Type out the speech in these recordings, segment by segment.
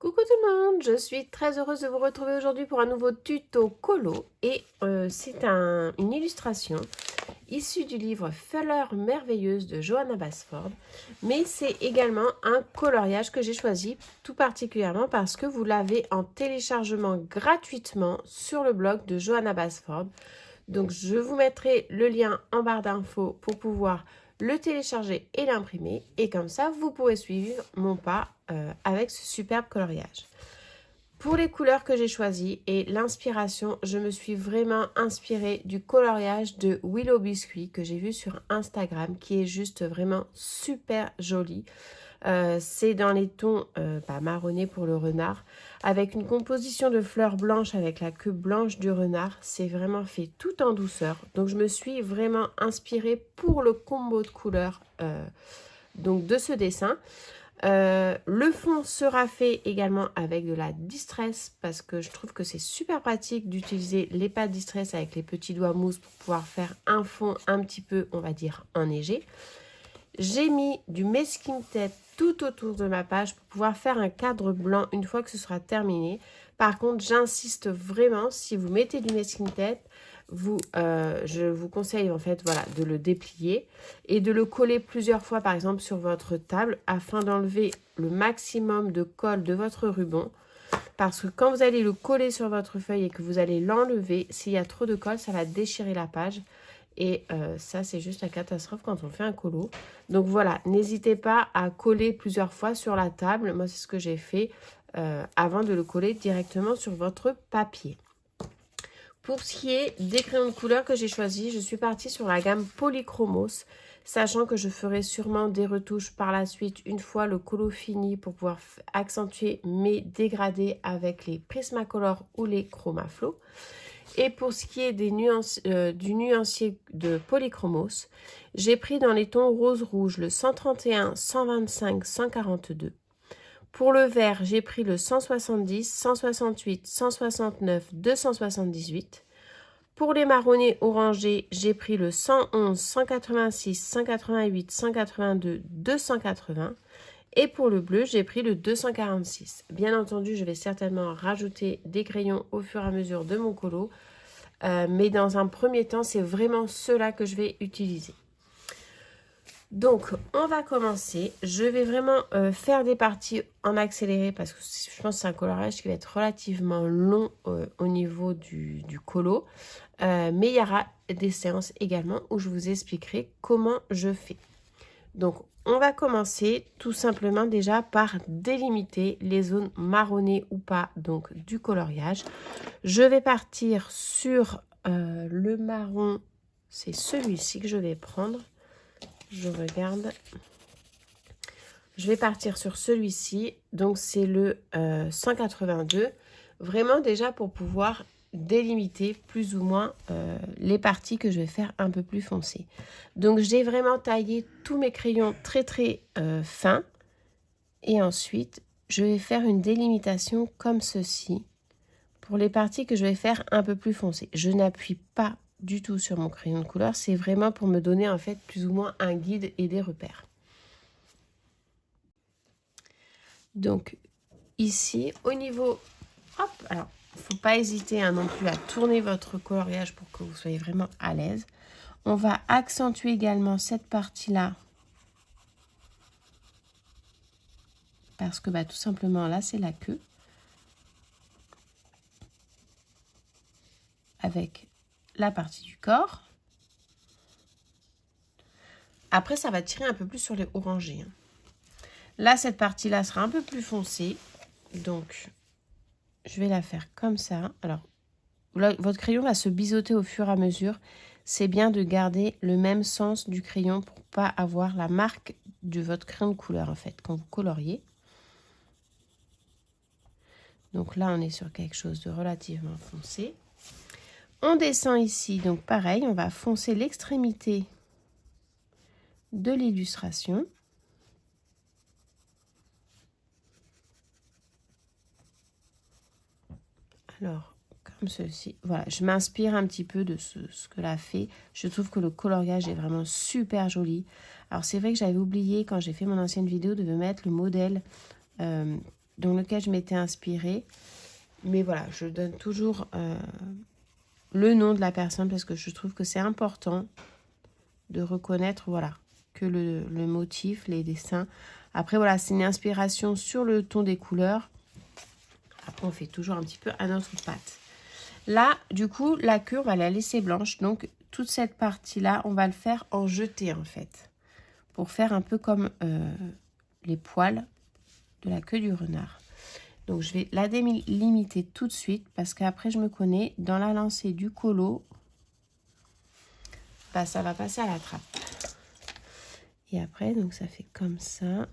Coucou tout le monde, je suis très heureuse de vous retrouver aujourd'hui pour un nouveau tuto colo et c'est une illustration issue du livre Fleurs merveilleuses de Johanna Basford, mais c'est également un coloriage que j'ai choisi tout particulièrement parce que vous l'avez en téléchargement gratuitement sur le blog de Johanna Basford. Donc je vous mettrai le lien en barre d'infos pour pouvoir le télécharger et l'imprimer, et comme ça vous pourrez suivre mon pas avec ce superbe coloriage. Pour les couleurs que j'ai choisies et l'inspiration, je me suis vraiment inspirée du coloriage de Willow Biscuit que j'ai vu sur Instagram, qui est juste vraiment super joli. C'est dans les tons marronnés pour le renard, avec une composition de fleurs blanches avec la queue blanche du renard. C'est vraiment fait tout en douceur. Donc je me suis vraiment inspirée pour le combo de couleurs donc de ce dessin. Le fond sera fait également avec de la Distress parce que je trouve que c'est super pratique d'utiliser les pâtes Distress avec les petits doigts mousse pour pouvoir faire un fond un petit peu, on va dire, enneigé. J'ai mis du masking tape tout autour de ma page pour pouvoir faire un cadre blanc une fois que ce sera terminé. Par contre, j'insiste vraiment, si vous mettez du masking tape, je vous conseille en fait de le déplier et de le coller plusieurs fois par exemple sur votre table afin d'enlever le maximum de colle de votre ruban. Parce que quand vous allez le coller sur votre feuille et que vous allez l'enlever, s'il y a trop de colle, ça va déchirer la page. Et ça, c'est juste la catastrophe quand on fait un colo. Donc voilà, n'hésitez pas à coller plusieurs fois sur la table. Moi, c'est ce que j'ai fait avant de le coller directement sur votre papier. Pour ce qui est des crayons de couleur que j'ai choisis, je suis partie sur la gamme Polychromos, sachant que je ferai sûrement des retouches par la suite une fois le colo fini pour pouvoir accentuer mes dégradés avec les Prismacolor ou les Chromaflow. Et pour ce qui est des du nuancier de Polychromos, j'ai pris dans les tons rose-rouge le 131, 125, 142. Pour le vert, j'ai pris le 170, 168, 169, 278. Pour les marronnés orangés, j'ai pris le 111, 186, 188, 182, 280. Et pour le bleu, j'ai pris le 246. Bien entendu, je vais certainement rajouter des crayons au fur et à mesure de mon colo. Mais dans un premier temps, c'est vraiment ceux-là que je vais utiliser. Donc, on va commencer. Je vais vraiment faire des parties en accéléré parce que je pense que c'est un coloriage qui va être relativement long au niveau du colo. Mais il y aura des séances également où je vous expliquerai comment je fais. Donc, on va commencer tout simplement déjà par délimiter les zones marronnées ou pas donc du coloriage. Je vais partir sur le marron, c'est celui-ci que je vais prendre. Je regarde. Je vais partir sur celui-ci, donc c'est le 182. Vraiment déjà pour pouvoir délimiter plus ou moins les parties que je vais faire un peu plus foncées. Donc j'ai vraiment taillé tous mes crayons très fins. Et ensuite, je vais faire une délimitation comme ceci pour les parties que je vais faire un peu plus foncées. Je n'appuie pas du tout sur mon crayon de couleur, c'est vraiment pour me donner en fait plus ou moins un guide et des repères. Donc ici au niveau, hop, alors il ne faut pas hésiter non plus à tourner votre coloriage pour que vous soyez vraiment à l'aise. On va accentuer également cette partie là parce que tout simplement là c'est la queue avec la partie du corps. Après, ça va tirer un peu plus sur les orangés. Là, cette partie-là sera un peu plus foncée. Donc, je vais la faire comme ça. Alors, là, votre crayon va se biseauter au fur et à mesure. C'est bien de garder le même sens du crayon pour ne pas avoir la marque de votre crayon de couleur, en fait, quand vous coloriez. Donc là, on est sur quelque chose de relativement foncé. On descend ici. Donc, pareil, on va foncer l'extrémité de l'illustration. Alors, comme ceci, voilà, je m'inspire un petit peu de ce que l'a fait. Je trouve que le coloriage est vraiment super joli. Alors, c'est vrai que j'avais oublié, quand j'ai fait mon ancienne vidéo, de mettre le modèle dans lequel je m'étais inspirée. Mais voilà, je donne toujours le nom de la personne parce que je trouve que c'est important de reconnaître, voilà, que le motif, les dessins. Après, voilà, c'est une inspiration sur le ton des couleurs. Après, on fait toujours un petit peu à notre patte. Là, du coup, la queue, on va la laisser blanche. Donc, toute cette partie-là, on va le faire en jeté, en fait. Pour faire un peu comme les poils de la queue du renard. Donc, je vais la délimiter tout de suite parce qu'après, je me connais. Dans la lancée du colo, bah, ça va passer à la trappe. Et après, donc, ça fait comme ça.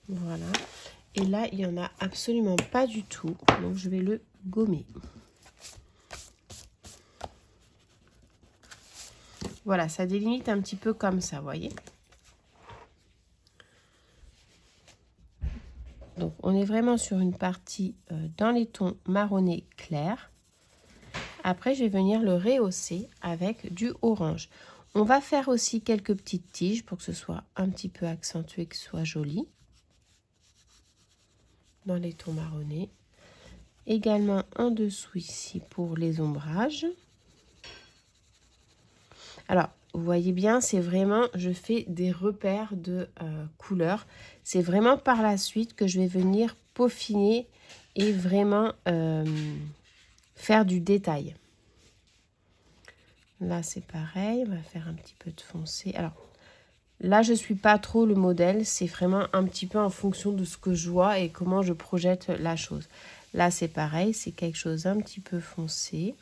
Voilà. Et là, il n'y en a absolument pas du tout. Donc, je vais le gommer. Voilà, ça délimite un petit peu comme ça, vous voyez. Donc, on est vraiment sur une partie dans les tons marronnés clairs. Après, je vais venir le rehausser avec du orange. On va faire aussi quelques petites tiges pour que ce soit un petit peu accentué, que ce soit joli. Dans les tons marronnés. Également en dessous ici pour les ombrages. Alors, vous voyez bien, c'est vraiment, je fais des repères de couleurs. C'est vraiment par la suite que je vais venir peaufiner et vraiment faire du détail. Là, c'est pareil, on va faire un petit peu de foncé. Alors, là, je ne suis pas trop le modèle, c'est vraiment un petit peu en fonction de ce que je vois et comment je projette la chose. Là, c'est pareil, c'est quelque chose un petit peu foncé.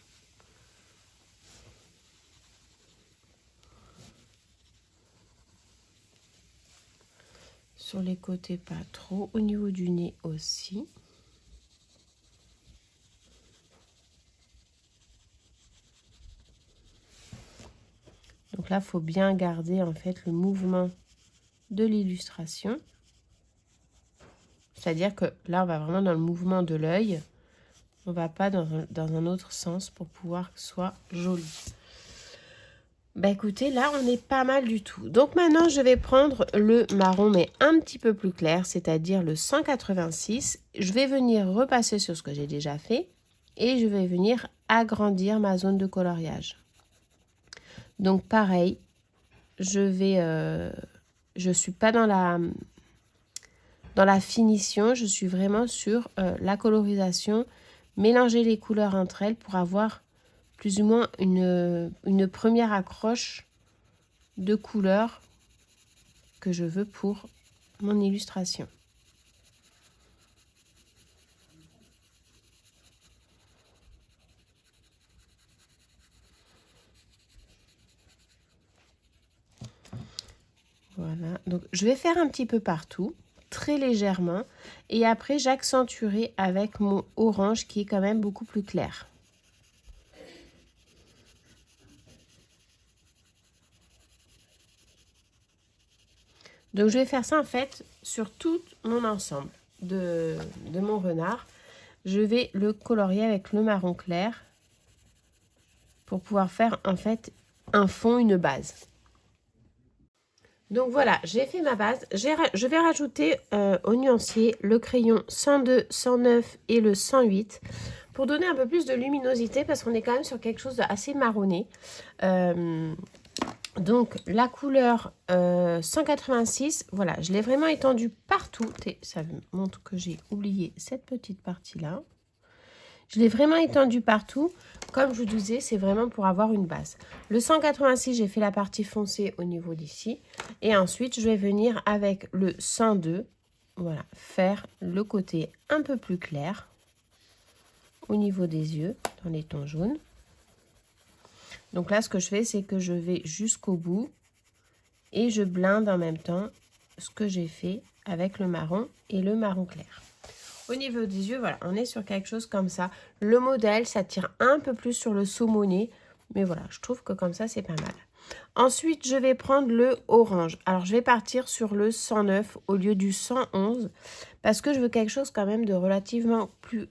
Sur les côtés, pas trop. Au niveau du nez aussi. Donc là, il faut bien garder en fait le mouvement de l'illustration. C'est-à-dire que là, on va vraiment dans le mouvement de l'œil. On ne va pas dans un autre sens pour pouvoir que ce soit joli. Bah écoutez, là, on est pas mal du tout. Donc maintenant, je vais prendre le marron, mais un petit peu plus clair, c'est-à-dire le 186. Je vais venir repasser sur ce que j'ai déjà fait et je vais venir agrandir ma zone de coloriage. Donc pareil, je suis pas dans la finition, je suis vraiment sur la colorisation, mélanger les couleurs entre elles pour avoir plus ou moins une première accroche de couleurs que je veux pour mon illustration. Voilà, donc je vais faire un petit peu partout, très légèrement, et après j'accentuerai avec mon orange qui est quand même beaucoup plus clair. Donc je vais faire ça en fait sur tout mon ensemble de mon renard. Je vais le colorier avec le marron clair pour pouvoir faire en fait un fond, une base. Donc voilà, j'ai fait ma base. Je vais rajouter au nuancier le crayon 102, 109 et le 108 pour donner un peu plus de luminosité parce qu'on est quand même sur quelque chose d'assez marronné. Donc la couleur 186, voilà, je l'ai vraiment étendue partout. Et ça montre que j'ai oublié cette petite partie-là. Je l'ai vraiment étendue partout. Comme je vous disais, c'est vraiment pour avoir une base. Le 186, j'ai fait la partie foncée au niveau d'ici. Et ensuite, je vais venir avec le 102, voilà, faire le côté un peu plus clair au niveau des yeux, dans les tons jaunes. Donc là, ce que je fais, c'est que je vais jusqu'au bout et je blinde en même temps ce que j'ai fait avec le marron et le marron clair. Au niveau des yeux, voilà, on est sur quelque chose comme ça. Le modèle, ça tire un peu plus sur le saumonné, mais voilà, je trouve que comme ça, c'est pas mal. Ensuite, je vais prendre le orange. Alors, je vais partir sur le 109 au lieu du 111 parce que je veux quelque chose quand même de relativement plus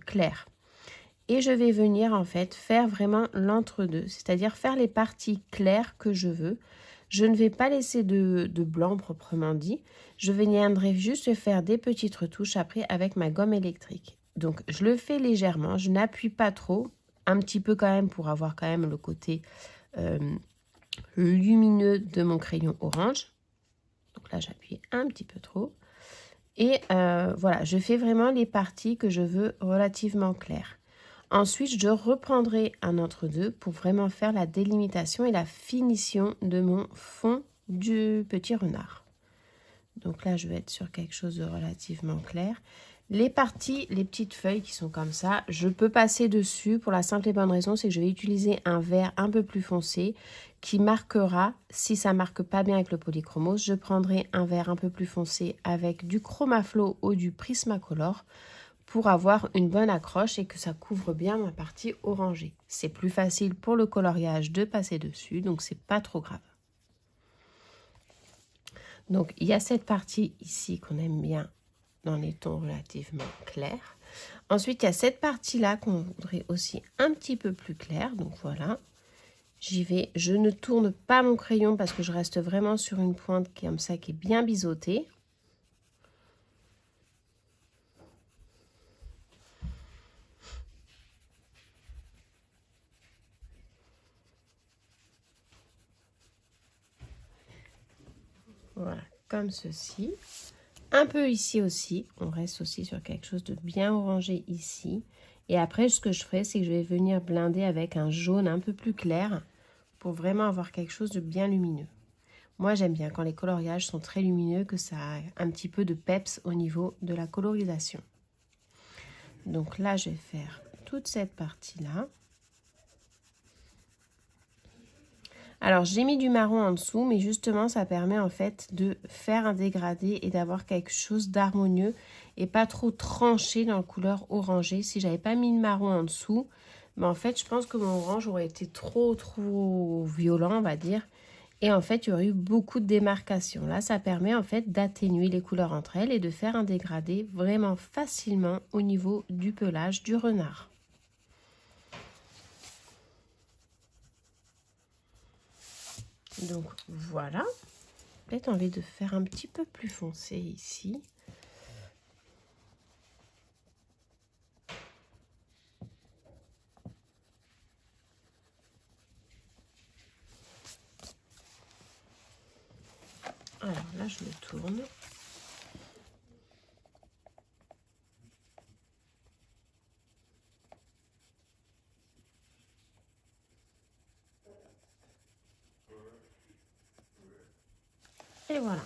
clair. Et je vais venir en fait faire vraiment l'entre-deux, c'est-à-dire faire les parties claires que je veux. Je ne vais pas laisser de blanc proprement dit. Je viendrai juste faire des petites retouches après avec ma gomme électrique. Donc je le fais légèrement, je n'appuie pas trop, un petit peu quand même pour avoir quand même le côté lumineux de mon crayon orange. Donc là j'appuie un petit peu trop. Et voilà, je fais vraiment les parties que je veux relativement claires. Ensuite, je reprendrai un entre-deux pour vraiment faire la délimitation et la finition de mon fond du petit renard. Donc là, je vais être sur quelque chose de relativement clair. Les parties, les petites feuilles qui sont comme ça, je peux passer dessus pour la simple et bonne raison, c'est que je vais utiliser un vert un peu plus foncé qui marquera, si ça ne marque pas bien avec le polychromose, je prendrai un vert un peu plus foncé avec du Chromaflow ou du Prismacolor pour avoir une bonne accroche et que ça couvre bien ma partie orangée. C'est plus facile pour le coloriage de passer dessus, donc c'est pas trop grave. Donc il y a cette partie ici qu'on aime bien dans les tons relativement clairs. Ensuite il y a cette partie là qu'on voudrait aussi un petit peu plus claire, donc voilà. J'y vais, je ne tourne pas mon crayon parce que je reste vraiment sur une pointe qui est comme ça, qui est bien biseautée. Voilà, comme ceci. Un peu ici aussi, on reste aussi sur quelque chose de bien orangé ici. Et après, ce que je ferai, c'est que je vais venir blinder avec un jaune un peu plus clair pour vraiment avoir quelque chose de bien lumineux. Moi, j'aime bien quand les coloriages sont très lumineux, que ça a un petit peu de peps au niveau de la colorisation. Donc là, je vais faire toute cette partie-là. Alors, j'ai mis du marron en dessous, mais justement, ça permet en fait de faire un dégradé et d'avoir quelque chose d'harmonieux et pas trop tranché dans la couleur orangée. Si j'avais pas mis de marron en dessous, mais en fait, je pense que mon orange aurait été trop violent, on va dire. Et en fait, il y aurait eu beaucoup de démarcation. Là, ça permet en fait d'atténuer les couleurs entre elles et de faire un dégradé vraiment facilement au niveau du pelage du renard. Donc voilà, peut-être envie de faire un petit peu plus foncé ici. Alors là, je le tourne. Et voilà.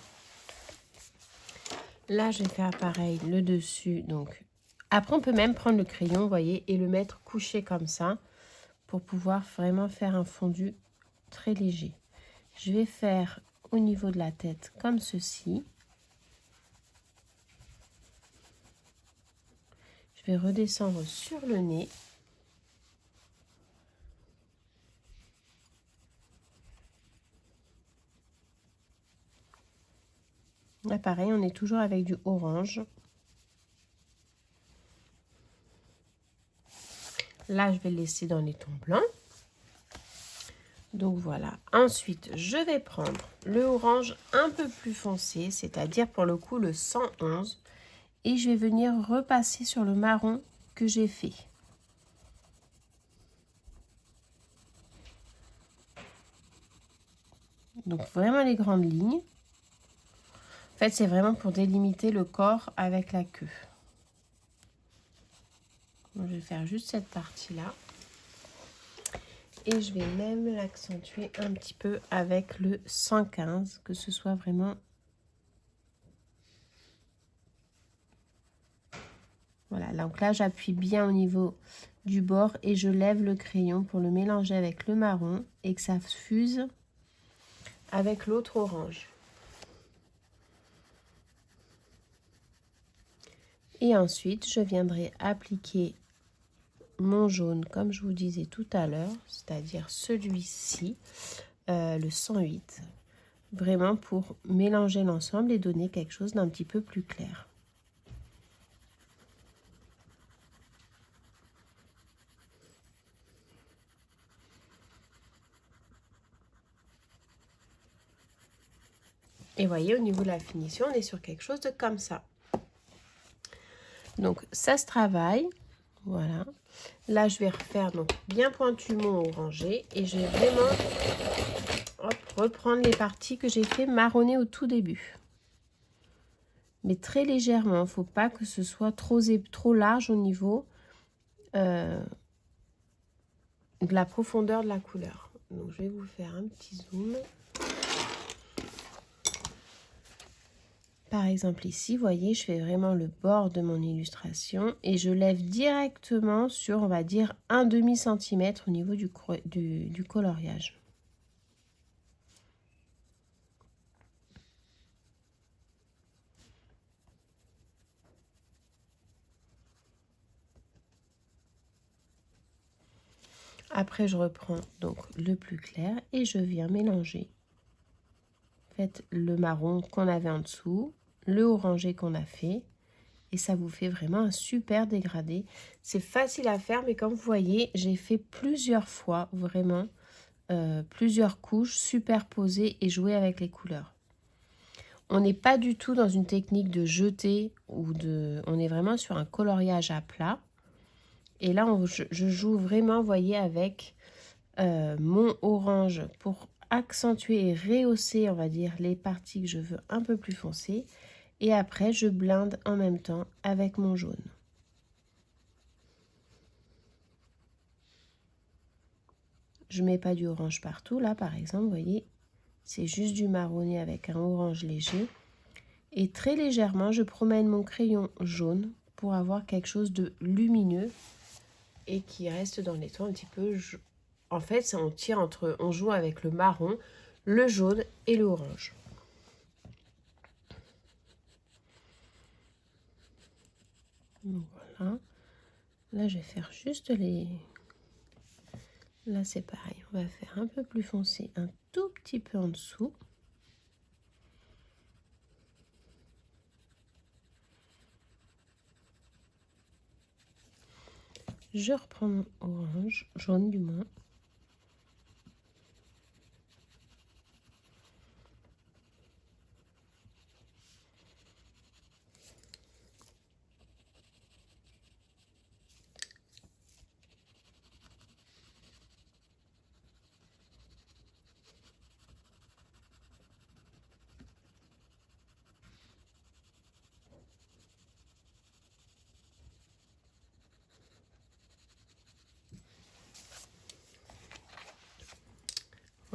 Là, je vais faire pareil, le dessus. Donc, après, on peut même prendre le crayon, vous voyez, et le mettre couché comme ça pour pouvoir vraiment faire un fondu très léger. Je vais faire au niveau de la tête comme ceci. Je vais redescendre sur le nez. Là, pareil, on est toujours avec du orange. Là, je vais le laisser dans les tons blancs. Donc voilà. Ensuite, je vais prendre le orange un peu plus foncé, c'est-à-dire pour le coup le 111. Et je vais venir repasser sur le marron que j'ai fait. Donc vraiment les grandes lignes. En fait, c'est vraiment pour délimiter le corps avec la queue. Donc, je vais faire juste cette partie-là. Et je vais même l'accentuer un petit peu avec le 115, que ce soit vraiment... Voilà, donc là, j'appuie bien au niveau du bord et je lève le crayon pour le mélanger avec le marron et que ça fuse avec l'autre orange. Et ensuite, je viendrai appliquer mon jaune, comme je vous disais tout à l'heure, c'est-à-dire celui-ci, le 108, vraiment pour mélanger l'ensemble et donner quelque chose d'un petit peu plus clair. Et voyez, au niveau de la finition, on est sur quelque chose de comme ça. Donc, ça se travaille. Voilà. Là, je vais refaire donc bien pointu mon orangé. Et je vais vraiment reprendre les parties que j'ai fait marronner au tout début. Mais très légèrement. Il ne faut pas que ce soit trop large au niveau de la profondeur de la couleur. Donc, je vais vous faire un petit zoom. Par exemple ici, vous voyez, je fais vraiment le bord de mon illustration et je lève directement sur, on va dire, un demi-centimètre au niveau du coloriage. Après, je reprends donc le plus clair et je viens mélanger. En fait, le marron qu'on avait en dessous, le orangé qu'on a fait. Et ça vous fait vraiment un super dégradé. C'est facile à faire, mais comme vous voyez, j'ai fait plusieurs fois, vraiment, plusieurs couches superposées et jouer avec les couleurs. On n'est pas du tout dans une technique de jeter ou de... On est vraiment sur un coloriage à plat. Et là, je joue vraiment, vous voyez, avec mon orange pour accentuer et rehausser, on va dire, les parties que je veux un peu plus foncées. Et après, je blinde en même temps avec mon jaune. Je ne mets pas du orange partout. Là, par exemple, vous voyez, c'est juste du marronné avec un orange léger. Et très légèrement, je promène mon crayon jaune pour avoir quelque chose de lumineux et qui reste dans les tons un petit peu... En fait, ça, on joue avec le marron, le jaune et le orange. Donc, voilà. Là, je vais faire juste les... Là, c'est pareil. On va faire un peu plus foncé, un tout petit peu en dessous. Je reprends mon orange, jaune du moins.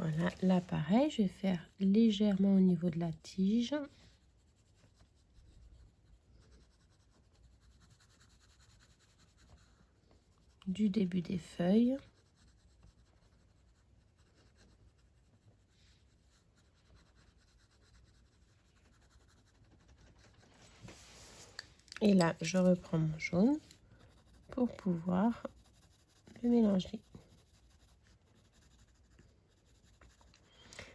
Voilà, là pareil, je vais faire légèrement au niveau de la tige. Du début des feuilles. Et là, je reprends mon jaune pour pouvoir le mélanger.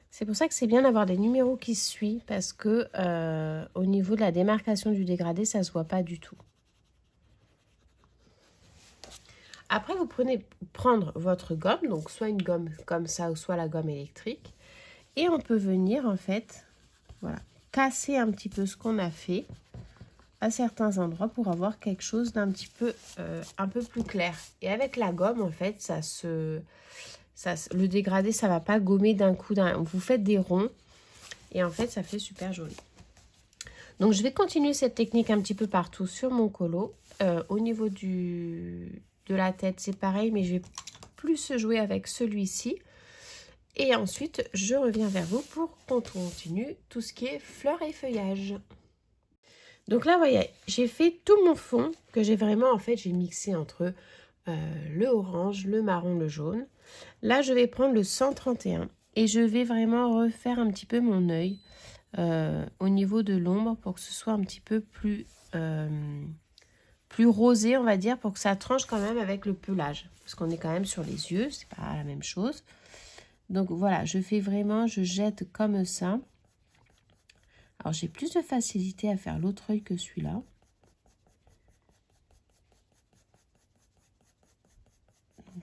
C'est pour ça que c'est bien d'avoir des numéros qui se suivent parce que au niveau de la démarcation du dégradé, ça ne se voit pas du tout. Après, vous prendre votre gomme, donc soit une gomme comme ça ou soit la gomme électrique. Et on peut venir en fait, voilà, casser un petit peu ce qu'on a fait à certains endroits pour avoir quelque chose d'un petit peu, un peu plus clair. Et avec la gomme, en fait, le dégradé, ça va pas gommer d'un coup. Vous faites des ronds et en fait, ça fait super joli. Donc, je vais continuer cette technique un petit peu partout sur mon colo. Au niveau de la tête, c'est pareil, mais je vais plus jouer avec celui-ci. Et ensuite, je reviens vers vous pour qu'on continue tout ce qui est fleurs et feuillage. Donc là, vous voyez, j'ai fait tout mon fond que j'ai vraiment, en fait, j'ai mixé entre le orange, le marron, le jaune. Là, je vais prendre le 131 et je vais vraiment refaire un petit peu mon œil au niveau de l'ombre pour que ce soit un petit peu plus rosé, on va dire, pour que ça tranche quand même avec le pelage. Parce qu'on est quand même sur les yeux, c'est pas la même chose. Donc voilà, je fais vraiment, je jette comme ça. Alors, j'ai plus de facilité à faire l'autre œil que celui-là.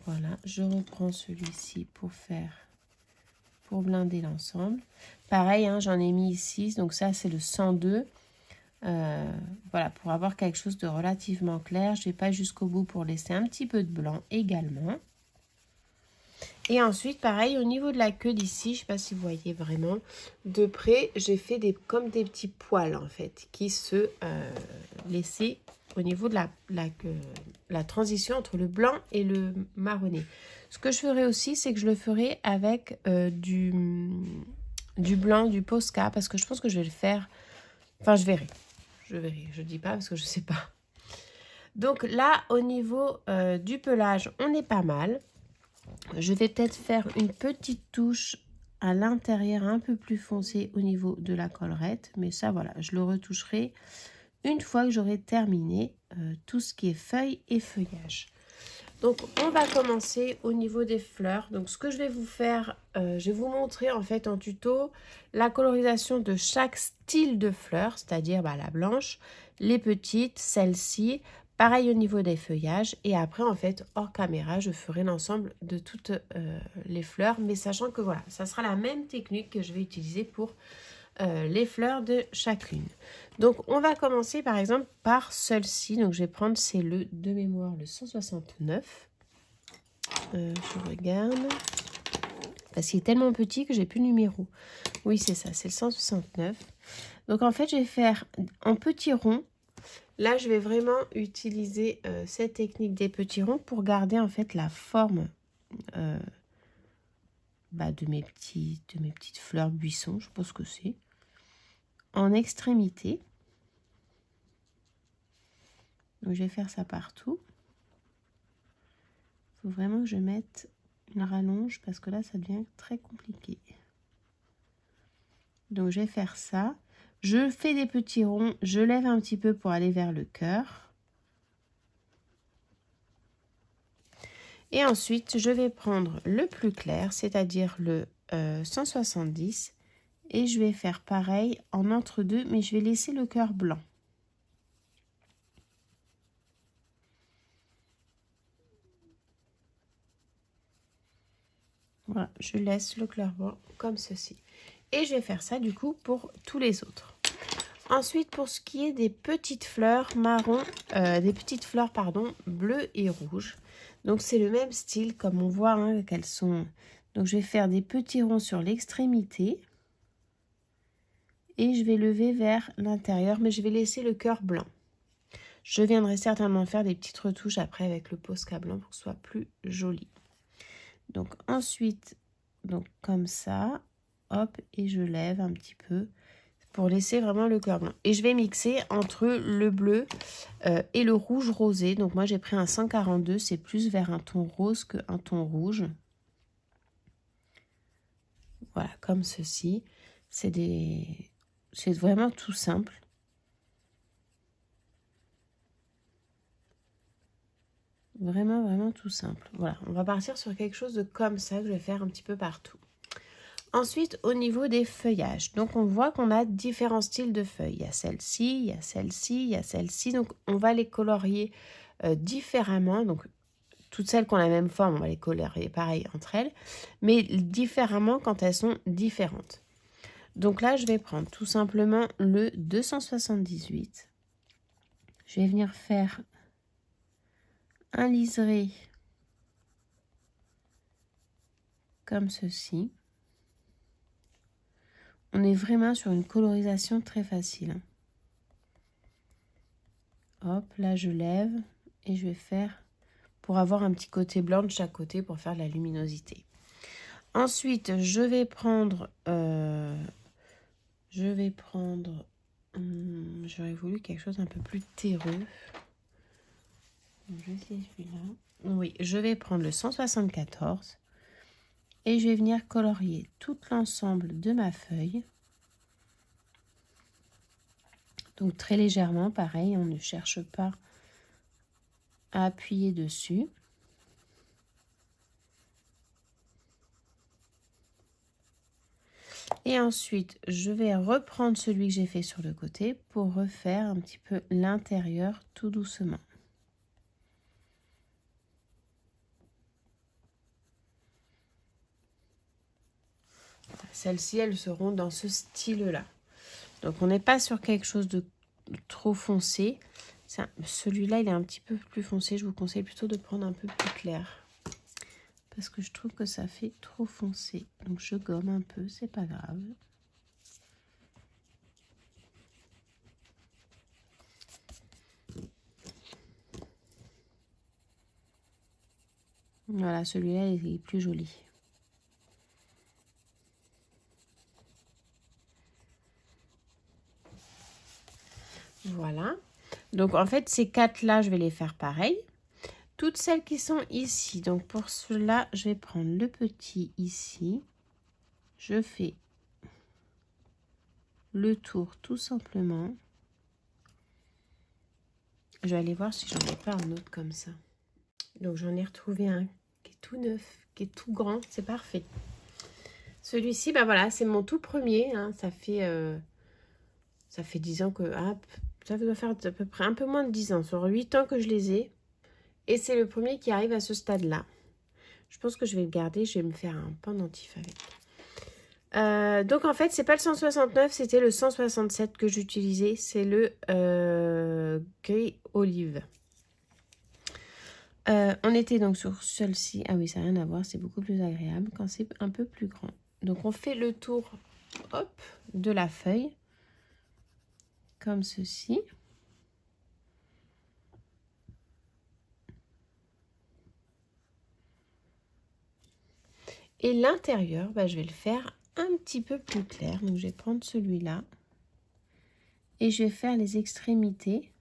Voilà, je reprends celui-ci pour pour blinder l'ensemble. Pareil, hein, j'en ai mis ici, donc ça c'est le 102. Voilà, pour avoir quelque chose de relativement clair. Je vais pas jusqu'au bout pour laisser un petit peu de blanc également. Et ensuite, pareil, au niveau de la queue d'ici, je sais pas si vous voyez vraiment, de près, j'ai fait comme des petits poils en fait, qui se laissaient au niveau de la transition entre le blanc et le marronné. Ce que je ferai aussi, c'est que je le ferai avec du blanc, du Posca, parce que je pense que je vais le faire, enfin je verrai, je dis pas parce que je sais pas. Donc là, au niveau du pelage, on est pas mal. Je vais peut-être faire une petite touche à l'intérieur un peu plus foncée au niveau de la collerette. Mais ça, voilà, je le retoucherai une fois que j'aurai terminé tout ce qui est feuilles et feuillage. Donc, on va commencer au niveau des fleurs. Donc, ce que je vais vous faire, je vais vous montrer en fait en tuto la colorisation de chaque style de fleurs, c'est-à-dire la blanche, les petites, celles-ci. Pareil au niveau des feuillages. Et après, en fait, hors caméra, je ferai l'ensemble de toutes les fleurs. Mais sachant que voilà, ça sera la même technique que je vais utiliser pour les fleurs de chacune. Donc, on va commencer par exemple par celle-ci. Donc, je vais prendre, c'est le de mémoire, le 169. Je regarde. Parce qu'il est tellement petit que j'ai plus le numéro. Oui, c'est ça, c'est le 169. Donc, en fait, je vais faire en petits ronds. Là, je vais vraiment utiliser cette technique des petits ronds pour garder en fait la forme de mes petites fleurs buissons, je pense que c'est. En extrémité. Donc, je vais faire ça partout. Il faut vraiment que je mette une rallonge parce que là, ça devient très compliqué. Donc, je vais faire ça. Je fais des petits ronds, je lève un petit peu pour aller vers le cœur. Et ensuite, je vais prendre le plus clair, c'est-à-dire le 170. Et je vais faire pareil en entre-deux, mais je vais laisser le cœur blanc. Voilà, je laisse le cœur blanc comme ceci. Et je vais faire ça du coup pour tous les autres. Ensuite, pour ce qui est des petites fleurs marron, bleues et rouges. Donc, c'est le même style, comme on voit hein, qu'elles sont. Donc, je vais faire des petits ronds sur l'extrémité. Et je vais lever vers l'intérieur, mais je vais laisser le cœur blanc. Je viendrai certainement faire des petites retouches après avec le Posca blanc pour que ce soit plus joli. Donc, ensuite, donc comme ça, hop, et je lève un petit peu pour laisser vraiment le cœur blanc. Et je vais mixer entre le bleu et le rouge rosé. Donc moi j'ai pris un 142, c'est plus vers un ton rose qu'un ton rouge. Voilà, comme ceci. C'est vraiment tout simple. Vraiment, vraiment tout simple. Voilà, on va partir sur quelque chose de comme ça que je vais faire un petit peu partout. Ensuite, au niveau des feuillages, donc on voit qu'on a différents styles de feuilles. Il y a celle-ci, il y a celle-ci, il y a celle-ci. Donc, on va les colorier différemment. Donc, toutes celles qui ont la même forme, on va les colorier pareil entre elles, mais différemment quand elles sont différentes. Donc là, je vais prendre tout simplement le 278. Je vais venir faire un liseré comme ceci. On est vraiment sur une colorisation très facile. Hop, là je lève et je vais faire pour avoir un petit côté blanc de chaque côté pour faire de la luminosité. Ensuite, j'aurais voulu quelque chose un peu plus terreux. Donc, je vais essayer celui-là. Oui, je vais prendre le 174. Et je vais venir colorier tout l'ensemble de ma feuille. Donc très légèrement, pareil, on ne cherche pas à appuyer dessus. Et ensuite, je vais reprendre celui que j'ai fait sur le côté pour refaire un petit peu l'intérieur tout doucement. Celles-ci, elles seront dans ce style-là. Donc, on n'est pas sur quelque chose de trop foncé. Celui-là, il est un petit peu plus foncé. Je vous conseille plutôt de prendre un peu plus clair. Parce que je trouve que ça fait trop foncé. Donc, je gomme un peu, c'est pas grave. Voilà, celui-là, il est plus joli. Voilà. Donc, en fait, ces 4-là, je vais les faire pareil. Toutes celles qui sont ici. Donc, pour cela, je vais prendre le petit ici. Je fais le tour tout simplement. Je vais aller voir si j'en ai pas un autre comme ça. Donc, j'en ai retrouvé un qui est tout neuf, qui est tout grand. C'est parfait. Celui-ci, bah voilà, c'est mon tout premier. Hein. Ça fait 10 ans que... Ah, ça doit faire à peu près un peu moins de 10 ans. Sur 8 ans que je les ai. Et c'est le premier qui arrive à ce stade-là. Je pense que je vais le garder. Je vais me faire un pendentif avec. Donc, en fait, c'est pas le 169. C'était le 167 que j'utilisais. C'est le gris olive. On était donc sur celle-ci. Ah oui, ça n'a rien à voir. C'est beaucoup plus agréable quand c'est un peu plus grand. Donc, on fait le tour, hop, de la feuille. Comme ceci. Et l'intérieur, bah, je vais le faire un petit peu plus clair. Donc, je vais prendre celui-là. Et je vais faire les extrémités.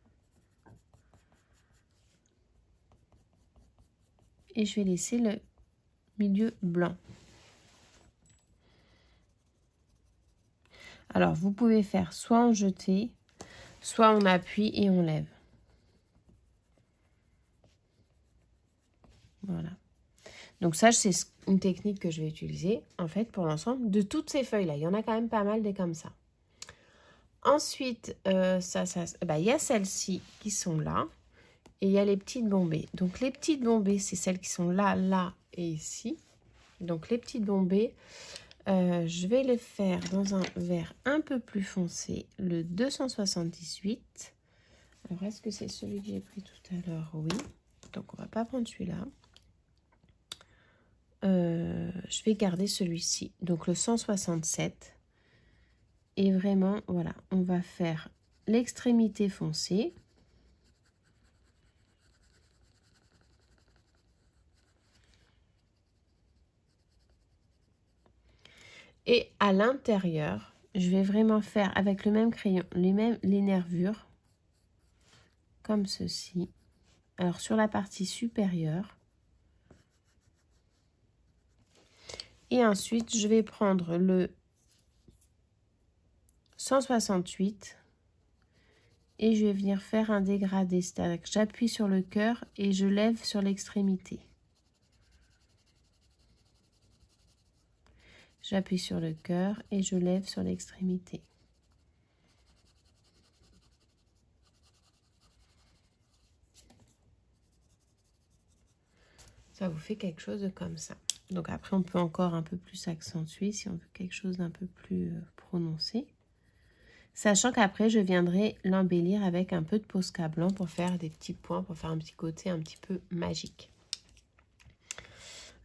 Et je vais laisser le milieu blanc. Alors, vous pouvez faire soit en jeté, soit on appuie et on lève. Voilà. Donc ça, c'est une technique que je vais utiliser, en fait, pour l'ensemble de toutes ces feuilles-là. Il y en a quand même pas mal des comme ça. Ensuite, il y a celles-ci qui sont là. Et il y a les petites bombées. Donc, les petites bombées, c'est celles qui sont là, là et ici. Donc, les petites bombées, je vais les faire dans un vert un peu plus foncé, le 278. Alors, est-ce que c'est celui que j'ai pris tout à l'heure? Oui. Donc, on va pas prendre celui-là. Je vais garder celui-ci, donc le 167. Et vraiment, voilà, on va faire l'extrémité foncée. Et à l'intérieur, je vais vraiment faire avec le même crayon, les nervures, comme ceci. Alors sur la partie supérieure. Et ensuite, je vais prendre le 168 et je vais venir faire un dégradé. C'est-à-dire que j'appuie sur le cœur et je lève sur l'extrémité. J'appuie sur le cœur et je lève sur l'extrémité. Ça vous fait quelque chose de comme ça. Donc après, on peut encore un peu plus accentuer si on veut quelque chose d'un peu plus prononcé. Sachant qu'après, je viendrai l'embellir avec un peu de Posca blanc pour faire des petits points, pour faire un petit côté un petit peu magique.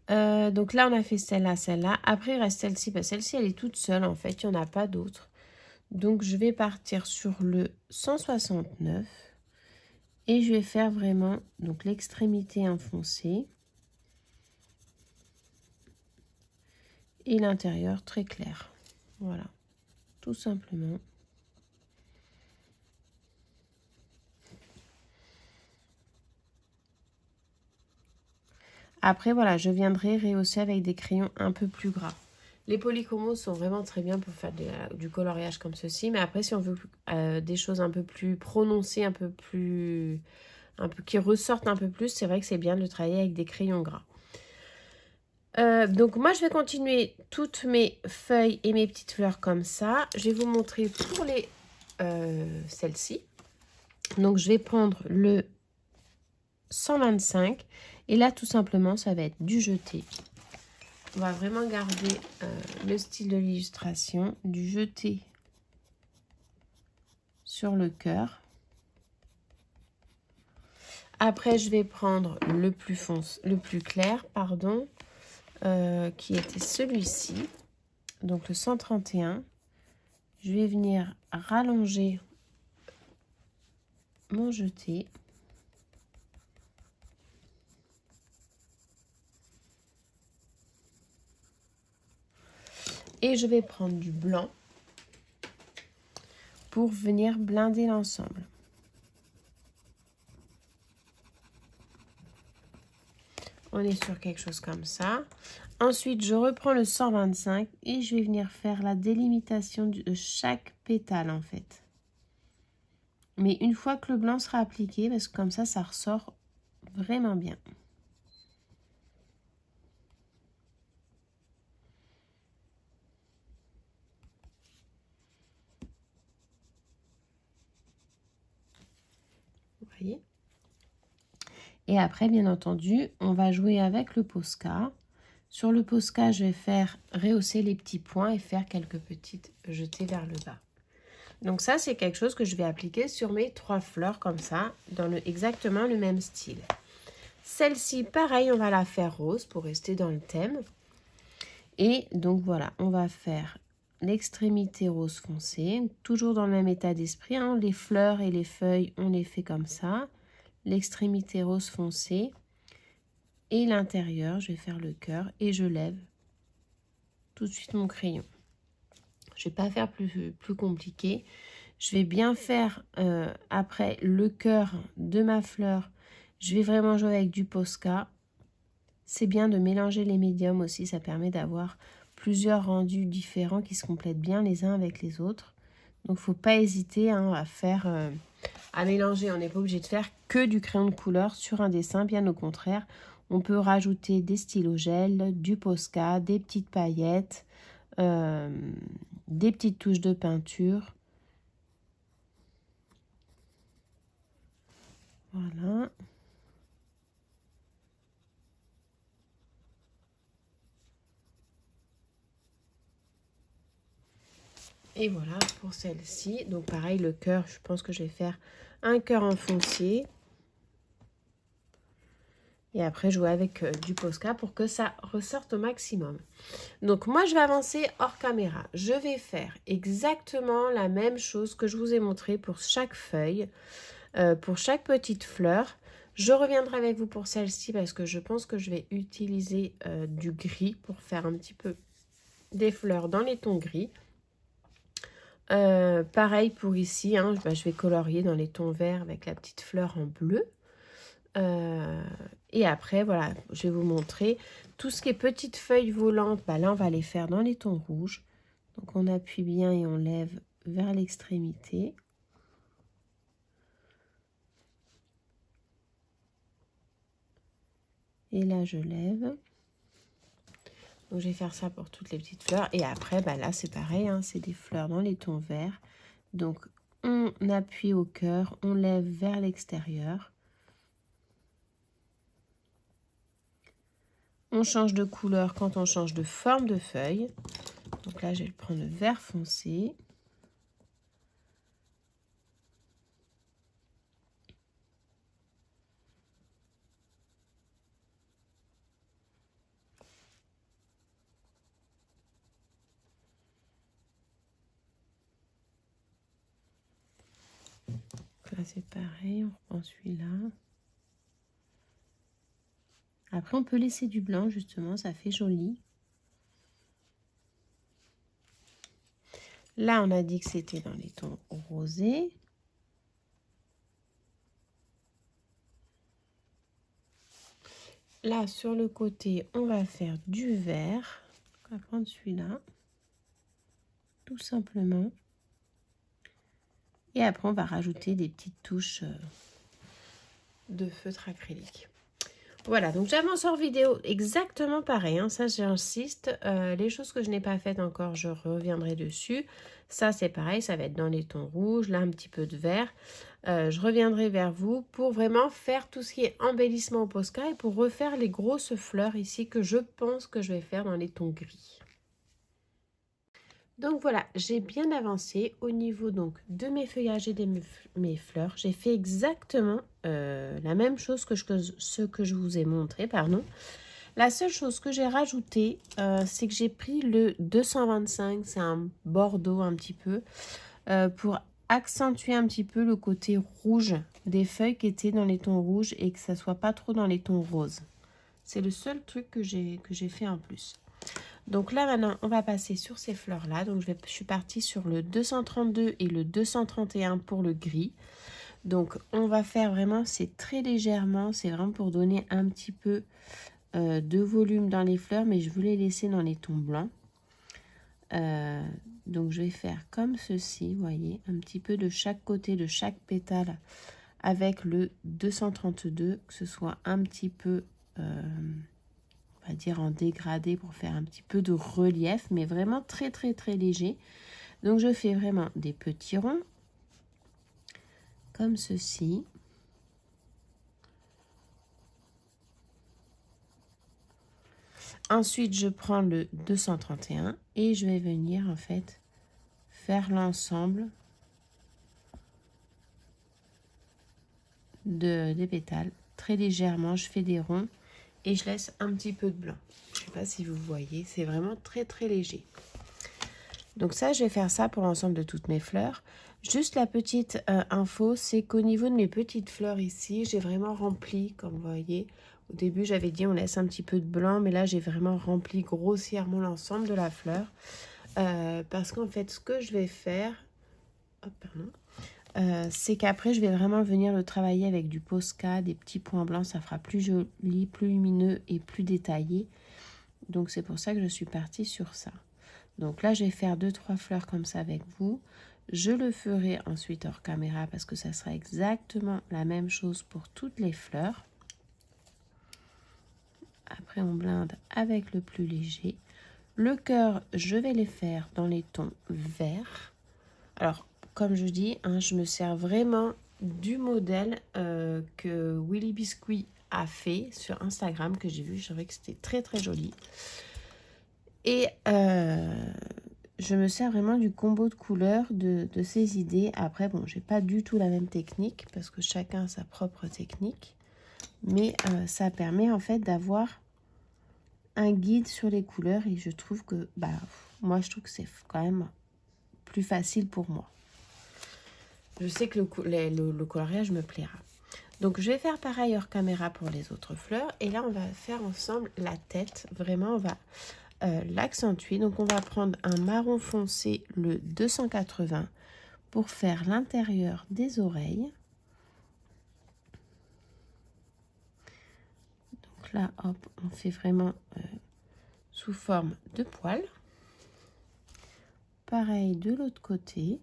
Donc là, on a fait celle-là, celle-là. Après, il reste celle-ci. Bah, celle-ci, elle est toute seule, en fait. Il n'y en a pas d'autres. Donc, je vais partir sur le 169. Et je vais faire vraiment donc l'extrémité enfoncée. Et l'intérieur très clair. Voilà. Tout simplement. Après, voilà, je viendrai rehausser avec des crayons un peu plus gras. Les polychromos sont vraiment très bien pour faire du coloriage comme ceci. Mais après, si on veut des choses un peu plus prononcées, qui ressortent un peu plus, c'est vrai que c'est bien de travailler avec des crayons gras. Donc, moi, je vais continuer toutes mes feuilles et mes petites fleurs comme ça. Je vais vous montrer pour celle-ci. Donc, je vais prendre le 125. Et là, tout simplement, ça va être du jeté. on va vraiment garder le style de l'illustration, du jeté sur le cœur. Après, je vais prendre le plus clair, pardon, qui était celui-ci, donc le 131. Je vais venir rallonger mon jeté. Et je vais prendre du blanc pour venir blinder l'ensemble. On est sur quelque chose comme ça. Ensuite, je reprends le 125 et je vais venir faire la délimitation de chaque pétale en fait. Mais une fois que le blanc sera appliqué, parce que comme ça ressort vraiment bien. Vous voyez? Et après, bien entendu, on va jouer avec le Posca. Sur le Posca, je vais faire rehausser les petits points et faire quelques petites jetées vers le bas. Donc ça, c'est quelque chose que je vais appliquer sur mes 3 fleurs comme ça, dans exactement le même style. Celle-ci, pareil, on va la faire rose pour rester dans le thème. Et donc voilà, on va faire l'extrémité rose foncé, toujours dans le même état d'esprit. Hein. Les fleurs et les feuilles, on les fait comme ça. L'extrémité rose foncé. Et l'intérieur, je vais faire le cœur et je lève tout de suite mon crayon. Je ne vais pas faire plus compliqué. Je vais bien faire après le cœur de ma fleur. Je vais vraiment jouer avec du Posca. C'est bien de mélanger les médiums aussi. Ça permet d'avoir plusieurs rendus différents qui se complètent bien les uns avec les autres. Donc, il ne faut pas hésiter à faire, à mélanger. On n'est pas obligé de faire que du crayon de couleur sur un dessin. Bien au contraire, on peut rajouter des stylos gel, du Posca, des petites paillettes, des petites touches de peinture. Voilà. Et voilà pour celle-ci. Donc pareil, le cœur, je pense que je vais faire un cœur en foncé. Et après, jouer avec du Posca pour que ça ressorte au maximum. Donc moi, je vais avancer hors caméra. Je vais faire exactement la même chose que je vous ai montré pour chaque feuille, pour chaque petite fleur. Je reviendrai avec vous pour celle-ci parce que je pense que je vais utiliser du gris pour faire un petit peu des fleurs dans les tons gris. Pareil pour ici, hein, je vais colorier dans les tons verts avec la petite fleur en bleu. Et après, voilà, je vais vous montrer tout ce qui est petites feuilles volantes. Bah là, on va les faire dans les tons rouges. Donc, on appuie bien et on lève vers l'extrémité. Et là, je lève. Donc, je vais faire ça pour toutes les petites fleurs. Et après, bah là, c'est pareil, hein, c'est des fleurs dans les tons verts. Donc, on appuie au cœur, on lève vers l'extérieur. On change de couleur quand on change de forme de feuille. Donc là, je vais prendre le vert foncé. Là, c'est pareil, on reprend celui-là. Après, on peut laisser du blanc, justement, ça fait joli. Là, on a dit que c'était dans les tons rosés. Là, sur le côté, on va faire du vert. On va prendre celui-là, tout simplement. Et après, on va rajouter des petites touches de feutre acrylique. Voilà, donc j'avance en vidéo exactement pareil, hein, ça j'insiste. Les choses que je n'ai pas faites encore, je reviendrai dessus. Ça c'est pareil, ça va être dans les tons rouges, là un petit peu de vert. Je reviendrai vers vous pour vraiment faire tout ce qui est embellissement au Posca et pour refaire les grosses fleurs ici que je pense que je vais faire dans les tons gris. Donc voilà, j'ai bien avancé au niveau donc de mes feuillages et de mes fleurs. J'ai fait exactement la même chose que ce que je vous ai montré, pardon. La seule chose que j'ai rajouté, c'est que j'ai pris le 225, c'est un bordeaux un petit peu, pour accentuer un petit peu le côté rouge des feuilles qui étaient dans les tons rouges et que ça soit pas trop dans les tons roses. C'est le seul truc que j'ai fait en plus. Donc là maintenant on va passer sur ces fleurs là. Donc je suis partie sur le 232 et le 231 pour le gris. Donc on va faire vraiment, c'est très légèrement, c'est vraiment pour donner un petit peu de volume dans les fleurs, mais je voulais laisser dans les tons blancs. Donc je vais faire comme ceci, vous voyez, un petit peu de chaque côté de chaque pétale avec le 232, que ce soit un petit peu on va dire en dégradé pour faire un petit peu de relief, mais vraiment très très très léger. Donc je fais vraiment des petits ronds comme ceci. Ensuite je prends le 231 et je vais venir en fait faire l'ensemble des pétales très légèrement. Je fais des ronds et je laisse un petit peu de blanc. Je sais pas si vous voyez, c'est vraiment très très léger. Donc ça, je vais faire ça pour l'ensemble de toutes mes fleurs. Juste la petite info, c'est qu'au niveau de mes petites fleurs ici, j'ai vraiment rempli, comme vous voyez. Au début, j'avais dit on laisse un petit peu de blanc, mais là, j'ai vraiment rempli grossièrement l'ensemble de la fleur. Parce qu'en fait, ce que je vais faire, c'est qu'après, je vais vraiment venir le travailler avec du Posca, des petits points blancs. Ça fera plus joli, plus lumineux et plus détaillé. Donc, c'est pour ça que je suis partie sur ça. Donc là, je vais faire 2-3 fleurs comme ça avec vous. Je le ferai ensuite hors caméra parce que ça sera exactement la même chose pour toutes les fleurs. Après, on blinde avec le plus léger. Le cœur, je vais les faire dans les tons verts. Alors, comme je dis, hein, je me sers vraiment du modèle que Willy Biscuit a fait sur Instagram, que j'ai vu. Je trouvais que c'était très très joli. Et je me sers vraiment du combo de couleurs de ces idées. Après, bon, j'ai pas du tout la même technique parce que chacun a sa propre technique. Mais ça permet en fait d'avoir un guide sur les couleurs et je trouve que, moi je trouve que c'est quand même plus facile pour moi. Je sais que le coloriage me plaira. Donc je vais faire pareil hors caméra pour les autres fleurs. Et là on va faire ensemble la tête. Vraiment on va l'accentuer. Donc on va prendre un marron foncé, le 280, pour faire l'intérieur des oreilles. Donc là hop, on fait vraiment sous forme de poils. Pareil de l'autre côté.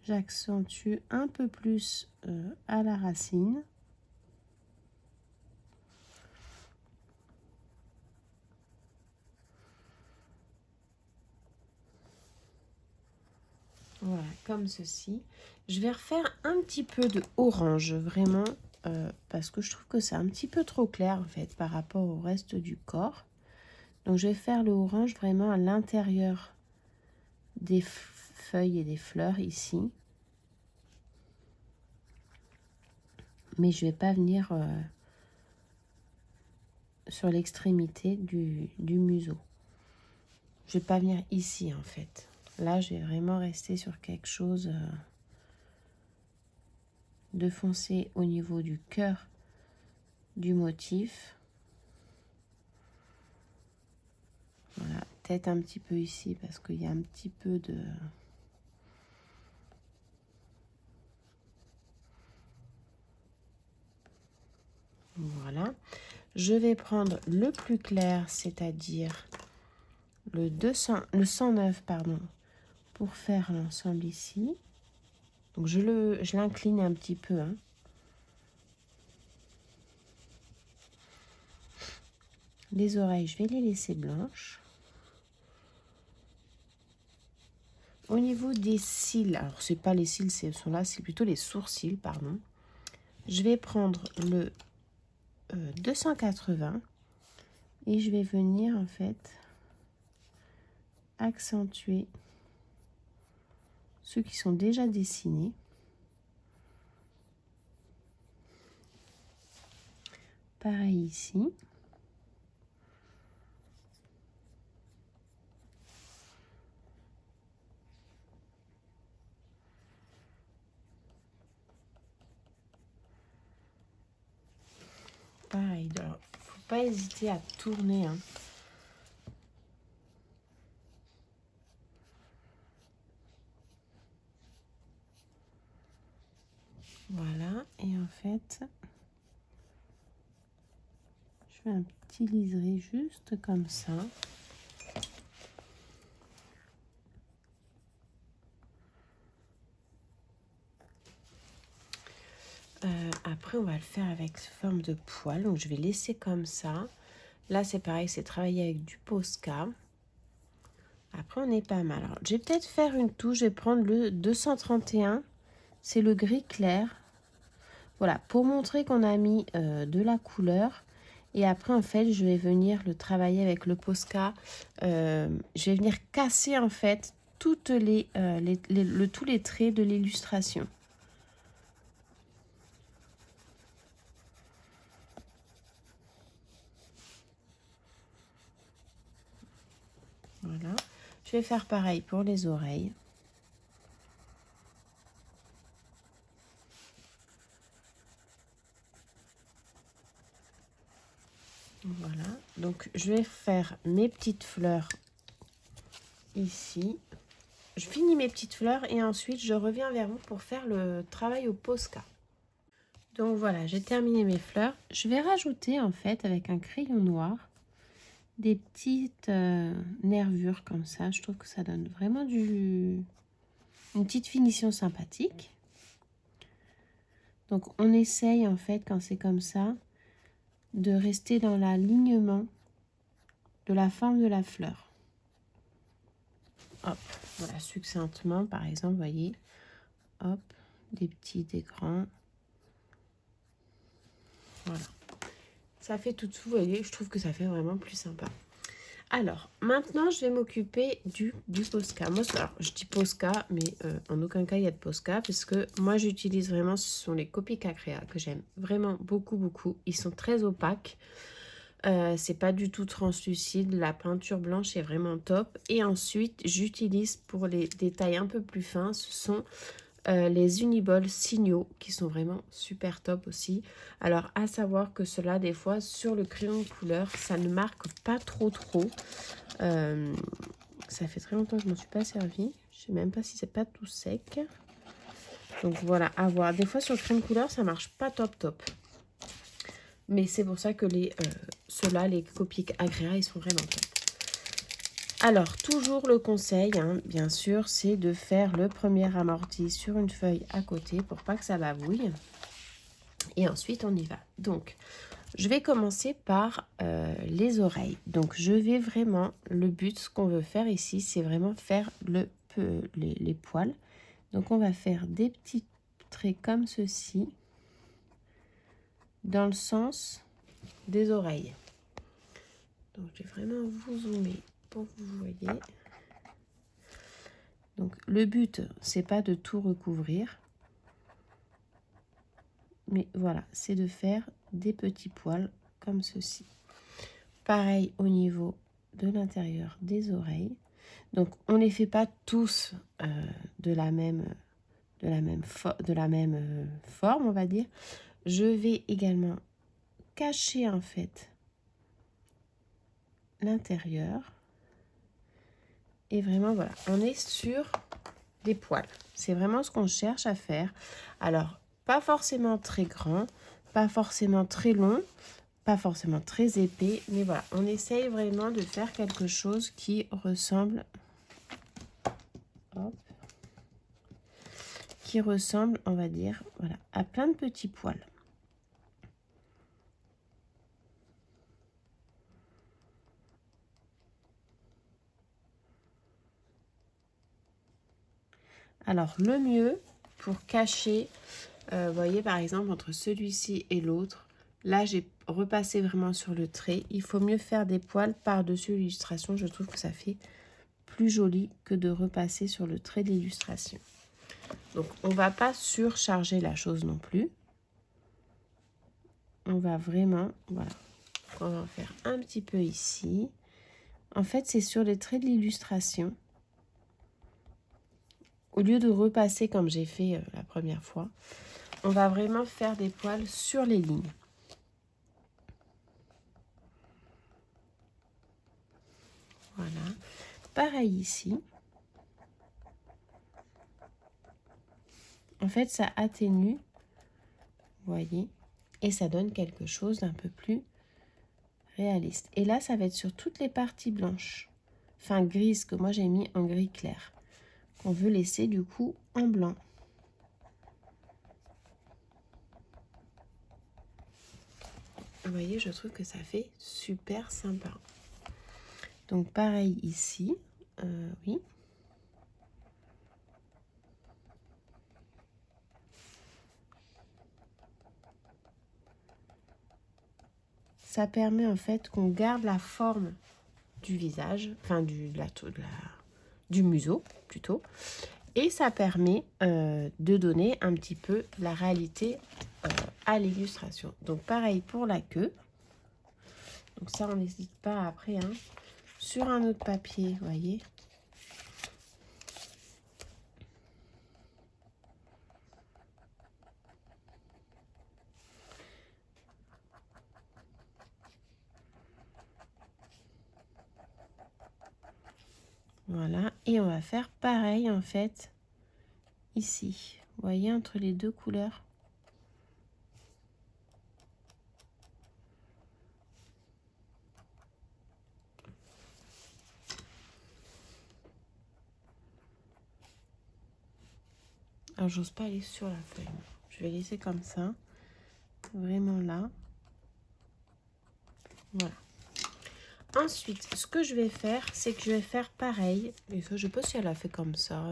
J'accentue un peu plus à la racine. Voilà, comme ceci. Je vais refaire un petit peu de orange, vraiment, parce que je trouve que c'est un petit peu trop clair, en fait, par rapport au reste du corps. Donc, je vais faire le orange vraiment à l'intérieur des feuilles et des fleurs, ici. Mais je ne vais pas venir sur l'extrémité du museau. Je ne vais pas venir ici, en fait. Là, je vais vraiment rester sur quelque chose de foncé au niveau du cœur du motif. Voilà, peut-être un petit peu ici parce qu'il y a un petit peu de... Voilà. Je vais prendre le plus clair, c'est-à-dire le 109, pardon, pour faire l'ensemble ici. Donc je l'incline un petit peu, hein. Les oreilles, je vais les laisser blanches. Au niveau des cils, alors c'est pas les cils, ce sont là, c'est plutôt les sourcils, pardon. Je vais prendre le 280 et je vais venir en fait accentuer ceux qui sont déjà dessinés. Pareil ici. Pareil, alors, faut pas hésiter à tourner, hein. Voilà, et en fait, je fais un petit liseré juste comme ça. Après, on va le faire avec forme de poil, donc je vais laisser comme ça. Là, c'est pareil, c'est travailler avec du Posca. Après, on est pas mal. Alors, je vais peut-être faire une touche, je vais prendre le 231, c'est le gris clair. Voilà, pour montrer qu'on a mis de la couleur. Et après, en fait, je vais venir le travailler avec le Posca. Je vais venir casser, en fait, toutes tous les traits de l'illustration. Voilà. Je vais faire pareil pour les oreilles. Voilà. Donc, je vais faire mes petites fleurs ici. Je finis mes petites fleurs et ensuite, je reviens vers vous pour faire le travail au Posca. Donc, voilà, j'ai terminé mes fleurs. Je vais rajouter, en fait, avec un crayon noir, des petites nervures comme ça. Je trouve que ça donne vraiment une petite finition sympathique. Donc on essaye en fait quand c'est comme ça de rester dans l'alignement de la forme de la fleur. Hop, voilà, succinctement par exemple, voyez, hop, des petits, des grands. Voilà. Ça fait tout dessous, vous voyez, je trouve que ça fait vraiment plus sympa. Alors, maintenant, je vais m'occuper du Posca. Moi, alors, je dis Posca, mais en aucun cas, il y a de Posca, parce que moi, j'utilise vraiment, ce sont les Copic Acrea que j'aime vraiment beaucoup, beaucoup. Ils sont très opaques. C'est pas du tout translucide. La peinture blanche est vraiment top. Et ensuite, j'utilise pour les détails un peu plus fins, ce sont les Uniball Signaux qui sont vraiment super top aussi. Alors à savoir que cela des fois sur le crayon de couleur ça ne marque pas trop. Ça fait très longtemps que je ne m'en suis pas servi. Je sais même pas si c'est pas tout sec. Donc voilà, à voir. Des fois sur le crayon de couleur ça marche pas top. Mais c'est pour ça que ceux-là, les Copic Acrea, ils sont vraiment top. Alors, toujours le conseil, hein, bien sûr, c'est de faire le premier amorti sur une feuille à côté pour pas que ça bavouille. Et ensuite, on y va. Donc, je vais commencer par les oreilles. Donc, je vais vraiment, le but, ce qu'on veut faire ici, c'est vraiment faire les poils. Donc, on va faire des petits traits comme ceci, dans le sens des oreilles. Donc, je vais vraiment vous zoomer pour que vous voyez. Donc le but, c'est pas de tout recouvrir, mais voilà, c'est de faire des petits poils comme ceci. Pareil au niveau de l'intérieur des oreilles. Donc on les fait pas tous de la même forme, on va dire. Je vais également cacher en fait l'intérieur. Et vraiment, voilà, on est sur des poils. C'est vraiment ce qu'on cherche à faire. Alors, pas forcément très grand, pas forcément très long. pas forcément très épais, mais voilà, on essaye vraiment de faire quelque chose qui ressemble, hop, qui ressemble, on va dire, voilà, à plein de petits poils. Alors, le mieux pour cacher, vous voyez par exemple entre celui-ci et l'autre, là j'ai repassé vraiment sur le trait. Il faut mieux faire des poils par-dessus l'illustration. Je trouve que ça fait plus joli que de repasser sur le trait de l'illustration. Donc on va pas surcharger la chose non plus. On va vraiment, voilà, on va en faire un petit peu ici. En fait, c'est sur les traits de l'illustration. Au lieu de repasser comme j'ai fait la première fois, on va vraiment faire des poils sur les lignes. Voilà. Pareil ici. En fait, ça atténue, vous voyez, et ça donne quelque chose d'un peu plus réaliste. Et là, ça va être sur toutes les parties blanches, enfin grises, que moi j'ai mis en gris clair, qu'on veut laisser du coup en blanc. Vous voyez, je trouve que ça fait super sympa. Donc pareil ici, oui. Ça permet en fait qu'on garde la forme du visage, enfin du museau plutôt. Et ça permet de donner un petit peu la réalité à l'illustration. Donc pareil pour la queue. Donc ça, on n'hésite pas après, hein, sur un autre papier, vous voyez. Voilà, et on va faire pareil en fait ici. Vous voyez, entre les deux couleurs. Alors, j'ose pas aller sur la feuille. Je vais laisser comme ça. Vraiment là. Voilà. Ensuite, ce que je vais faire, c'est que je vais faire pareil. Et ça, je sais pas si elle a fait comme ça.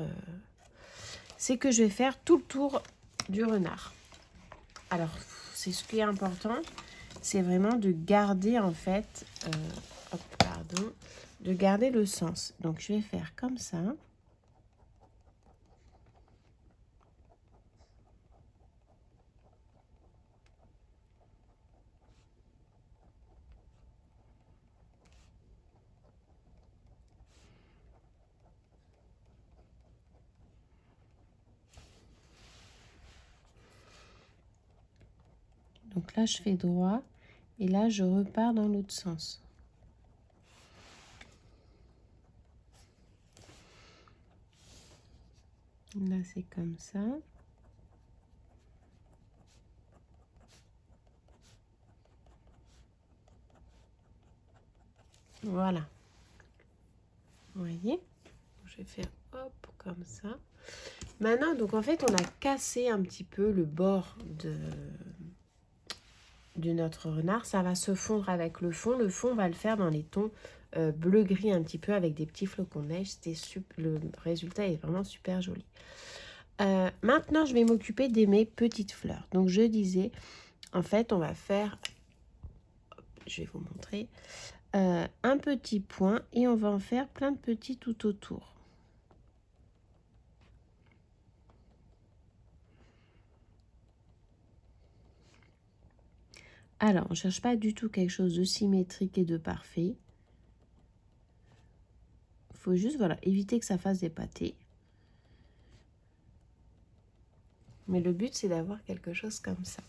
C'est que je vais faire tout le tour du renard. Alors, c'est ce qui est important. C'est vraiment de garder, en fait... hop, pardon. De garder le sens. Donc, je vais faire comme ça. Donc là, je fais droit et là, je repars dans l'autre sens. Là, c'est comme ça. Voilà. Vous voyez? Je vais faire hop, comme ça. Maintenant, donc en fait, on a cassé un petit peu le bord de notre renard. Ça va se fondre avec le fond. Le fond, on va le faire dans les tons bleu-gris un petit peu avec des petits flocons de neige. Le résultat est vraiment super joli. Maintenant, je vais m'occuper de mes petites fleurs. Donc, je disais, en fait, on va faire, je vais vous montrer, un petit point et on va en faire plein de petits tout autour. Alors, on ne cherche pas du tout quelque chose de symétrique et de parfait. Il faut juste, voilà, éviter que ça fasse des pâtés. Mais le but, c'est d'avoir quelque chose comme ça.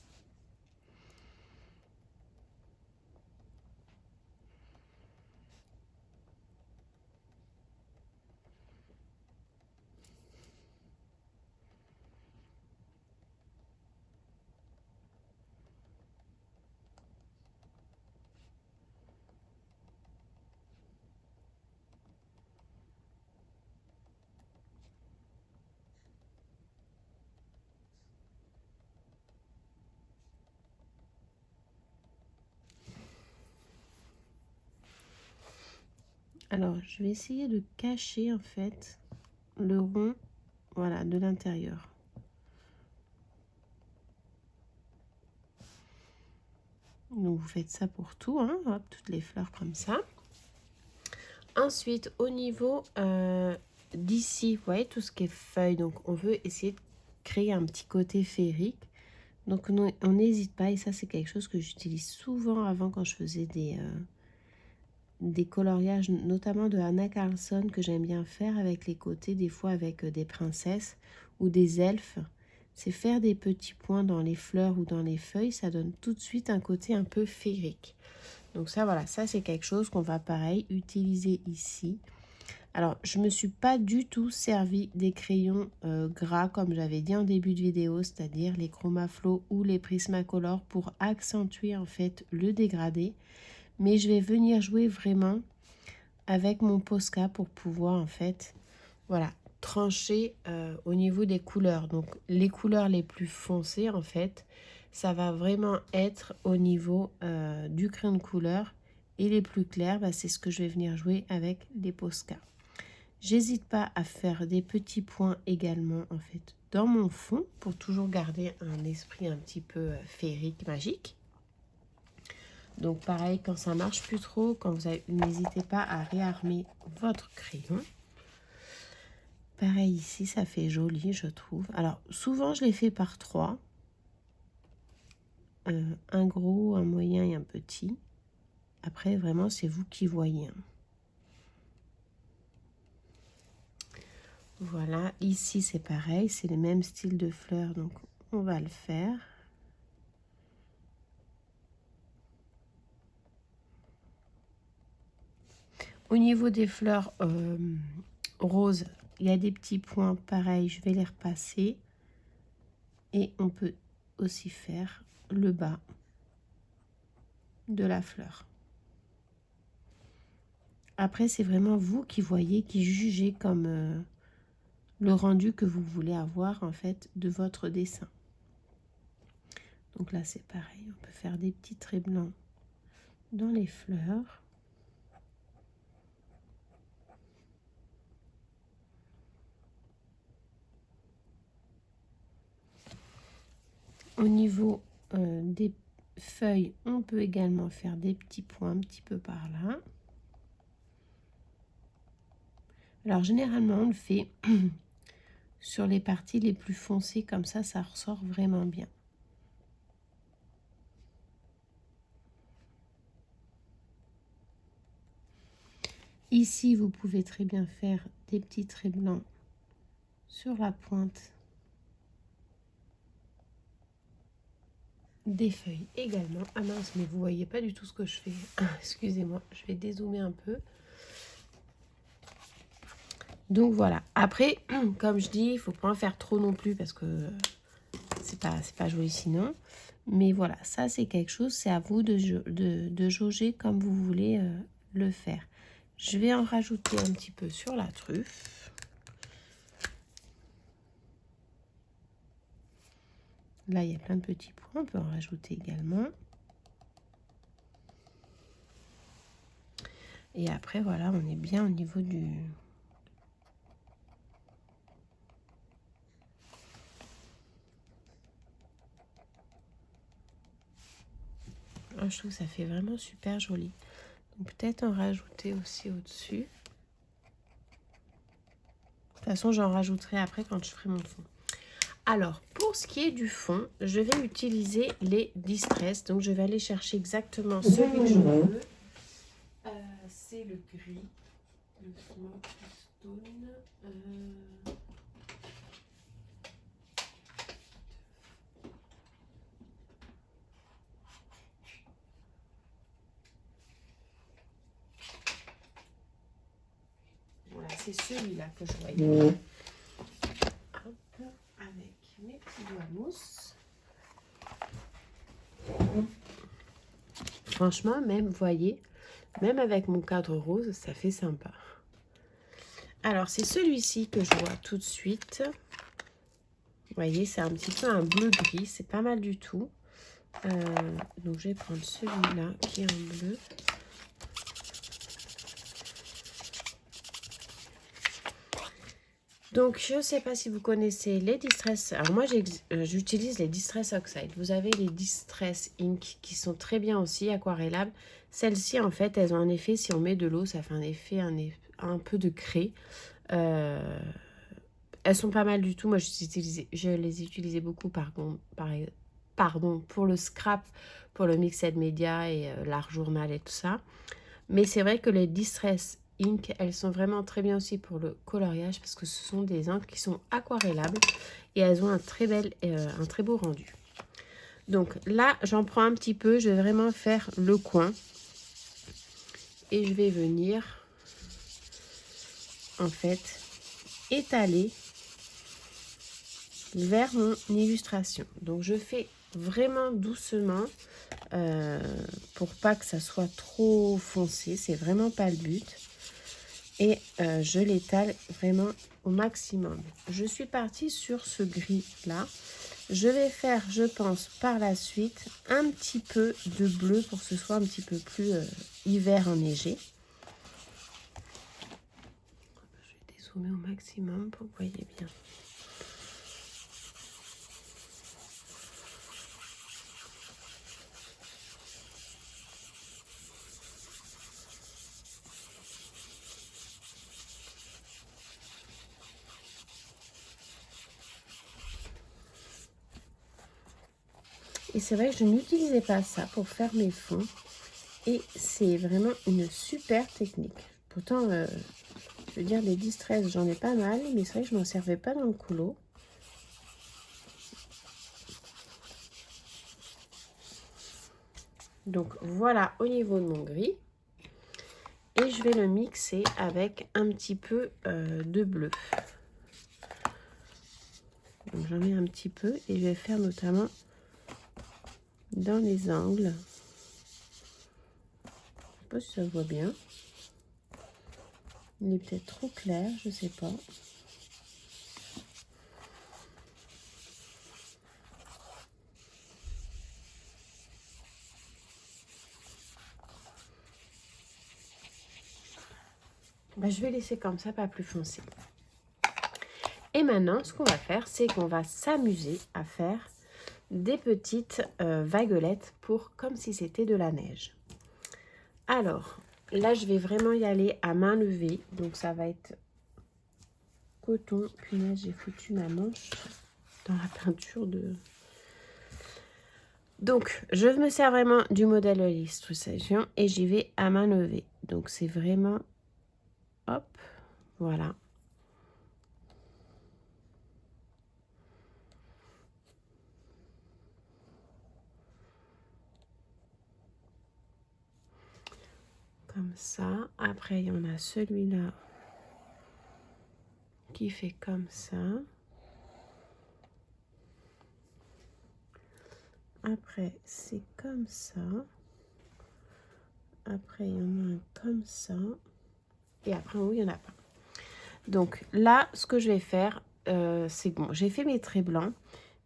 Alors, je vais essayer de cacher en fait le rond, voilà, de l'intérieur. Donc, vous faites ça pour tout, hein, hop, toutes les fleurs comme ça. Ensuite, au niveau d'ici, vous voyez tout ce qui est feuilles. Donc, on veut essayer de créer un petit côté féerique. Donc, on n'hésite pas. Et ça, c'est quelque chose que j'utilise souvent avant quand je faisais des coloriages, notamment de Anna Carlson, que j'aime bien faire avec les côtés, des fois avec des princesses ou des elfes. C'est faire des petits points dans les fleurs ou dans les feuilles. Ça donne tout de suite un côté un peu féerique. Donc ça, voilà, ça c'est quelque chose qu'on va pareil utiliser ici. Alors, je ne me suis pas du tout servi des crayons gras comme j'avais dit en début de vidéo, c'est-à-dire les Chromaflow ou les Prismacolor pour accentuer en fait le dégradé. Mais je vais venir jouer vraiment avec mon Posca pour pouvoir en fait, voilà, trancher au niveau des couleurs. Donc, les couleurs les plus foncées en fait, ça va vraiment être au niveau du crayon de couleur. Et les plus clairs, bah, c'est ce que je vais venir jouer avec les Posca. J'hésite pas à faire des petits points également en fait dans mon fond pour toujours garder un esprit un petit peu féerique, magique. Donc pareil, quand ça marche plus trop, quand vous avez, n'hésitez pas à réarmer votre crayon. Pareil ici, ça fait joli, je trouve. Alors souvent je les fais par 3. Un gros, un moyen et un petit. Après vraiment c'est vous qui voyez. Voilà, ici c'est pareil, c'est le même style de fleurs, donc on va le faire. Au niveau des fleurs roses, il y a des petits points pareils, je vais les repasser. Et on peut aussi faire le bas de la fleur. Après, c'est vraiment vous qui voyez, qui jugez comme le rendu que vous voulez avoir en fait de votre dessin. Donc là, c'est pareil, on peut faire des petits traits blancs dans les fleurs. Au niveau des feuilles, on peut également faire des petits points un petit peu par là. Alors généralement, on le fait sur les parties les plus foncées, comme ça ressort vraiment bien. Ici, vous pouvez très bien faire des petits traits blancs sur la pointe des feuilles également. Ah mince, mais vous voyez pas du tout ce que je fais. Excusez-moi, je vais dézoomer un peu. Donc voilà. Après, comme je dis, il faut pas en faire trop non plus parce que c'est pas joli sinon. Mais voilà, ça c'est quelque chose, c'est à vous de jauger comme vous voulez le faire. Je vais en rajouter un petit peu sur la truffe. Là, il y a plein de petits points, on peut en rajouter également. Et après, voilà, on est bien au niveau du... Ah, je trouve que ça fait vraiment super joli. Donc peut-être en rajouter aussi au-dessus. De toute façon, j'en rajouterai après quand je ferai mon fond. Alors, pour ce qui est du fond, je vais utiliser les Distress. Donc, je vais aller chercher exactement celui que je veux. C'est le gris. Le Smoke Stone. Voilà, c'est celui-là que je voyais. Hop, avec mes petits doigts mousse. Franchement, même, vous voyez, même avec mon cadre rose, ça fait sympa. Alors, c'est celui-ci que je vois tout de suite. Vous voyez, c'est un petit peu un bleu-gris. C'est pas mal du tout. Donc, je vais prendre celui-là qui est en bleu. Donc, je ne sais pas si vous connaissez les Distress. Alors, moi, j'utilise les Distress Oxide. Vous avez les Distress Ink qui sont très bien aussi, aquarellables. Celles-ci, en fait, elles ont un effet, si on met de l'eau, ça fait un peu de craie. Elles sont pas mal du tout. Moi, je les utilisais beaucoup, pardon, pour le scrap, pour le Mixed Media et l'art journal et tout ça. Mais c'est vrai que les Distress Ink, elles sont vraiment très bien aussi pour le coloriage parce que ce sont des encres qui sont aquarellables et elles ont un très beau rendu. Donc là, j'en prends un petit peu, je vais vraiment faire le coin et je vais venir en fait étaler vers mon illustration. Donc je fais vraiment doucement pour pas que ça soit trop foncé, c'est vraiment pas le but. Et je l'étale vraiment au maximum. Je suis partie sur ce gris là. Je vais faire, je pense, par la suite, un petit peu de bleu pour que ce soit un petit peu plus hiver enneigé. Je vais dézoomer au maximum pour que vous voyez bien. Et c'est vrai que je n'utilisais pas ça pour faire mes fonds. Et c'est vraiment une super technique. Pourtant, je veux dire, des distress, j'en ai pas mal. Mais c'est vrai que je m'en servais pas dans le colo. Donc voilà au niveau de mon gris. Et je vais le mixer avec un petit peu de bleu. Donc j'en mets un petit peu et je vais faire notamment dans les angles. Je sais pas si ça se voit bien. Il est peut-être trop clair, je sais pas. Ben, je vais laisser comme ça, pas plus foncé. Et maintenant, ce qu'on va faire, c'est qu'on va s'amuser à faire des petites vaguelettes pour comme si c'était de la neige. Alors, là, je vais vraiment y aller à main levée. Donc, ça va être coton. Punaise, j'ai foutu ma manche dans la peinture de... Donc, je me sers vraiment du modèle de l'illustration et j'y vais à main levée. Donc, c'est vraiment... Hop, voilà. Comme ça. Après, il y en a celui-là qui fait comme ça. Après, c'est comme ça. Après, il y en a un comme ça. Et après, en haut, il n'y en a pas. Donc là, ce que je vais faire, c'est bon. J'ai fait mes traits blancs.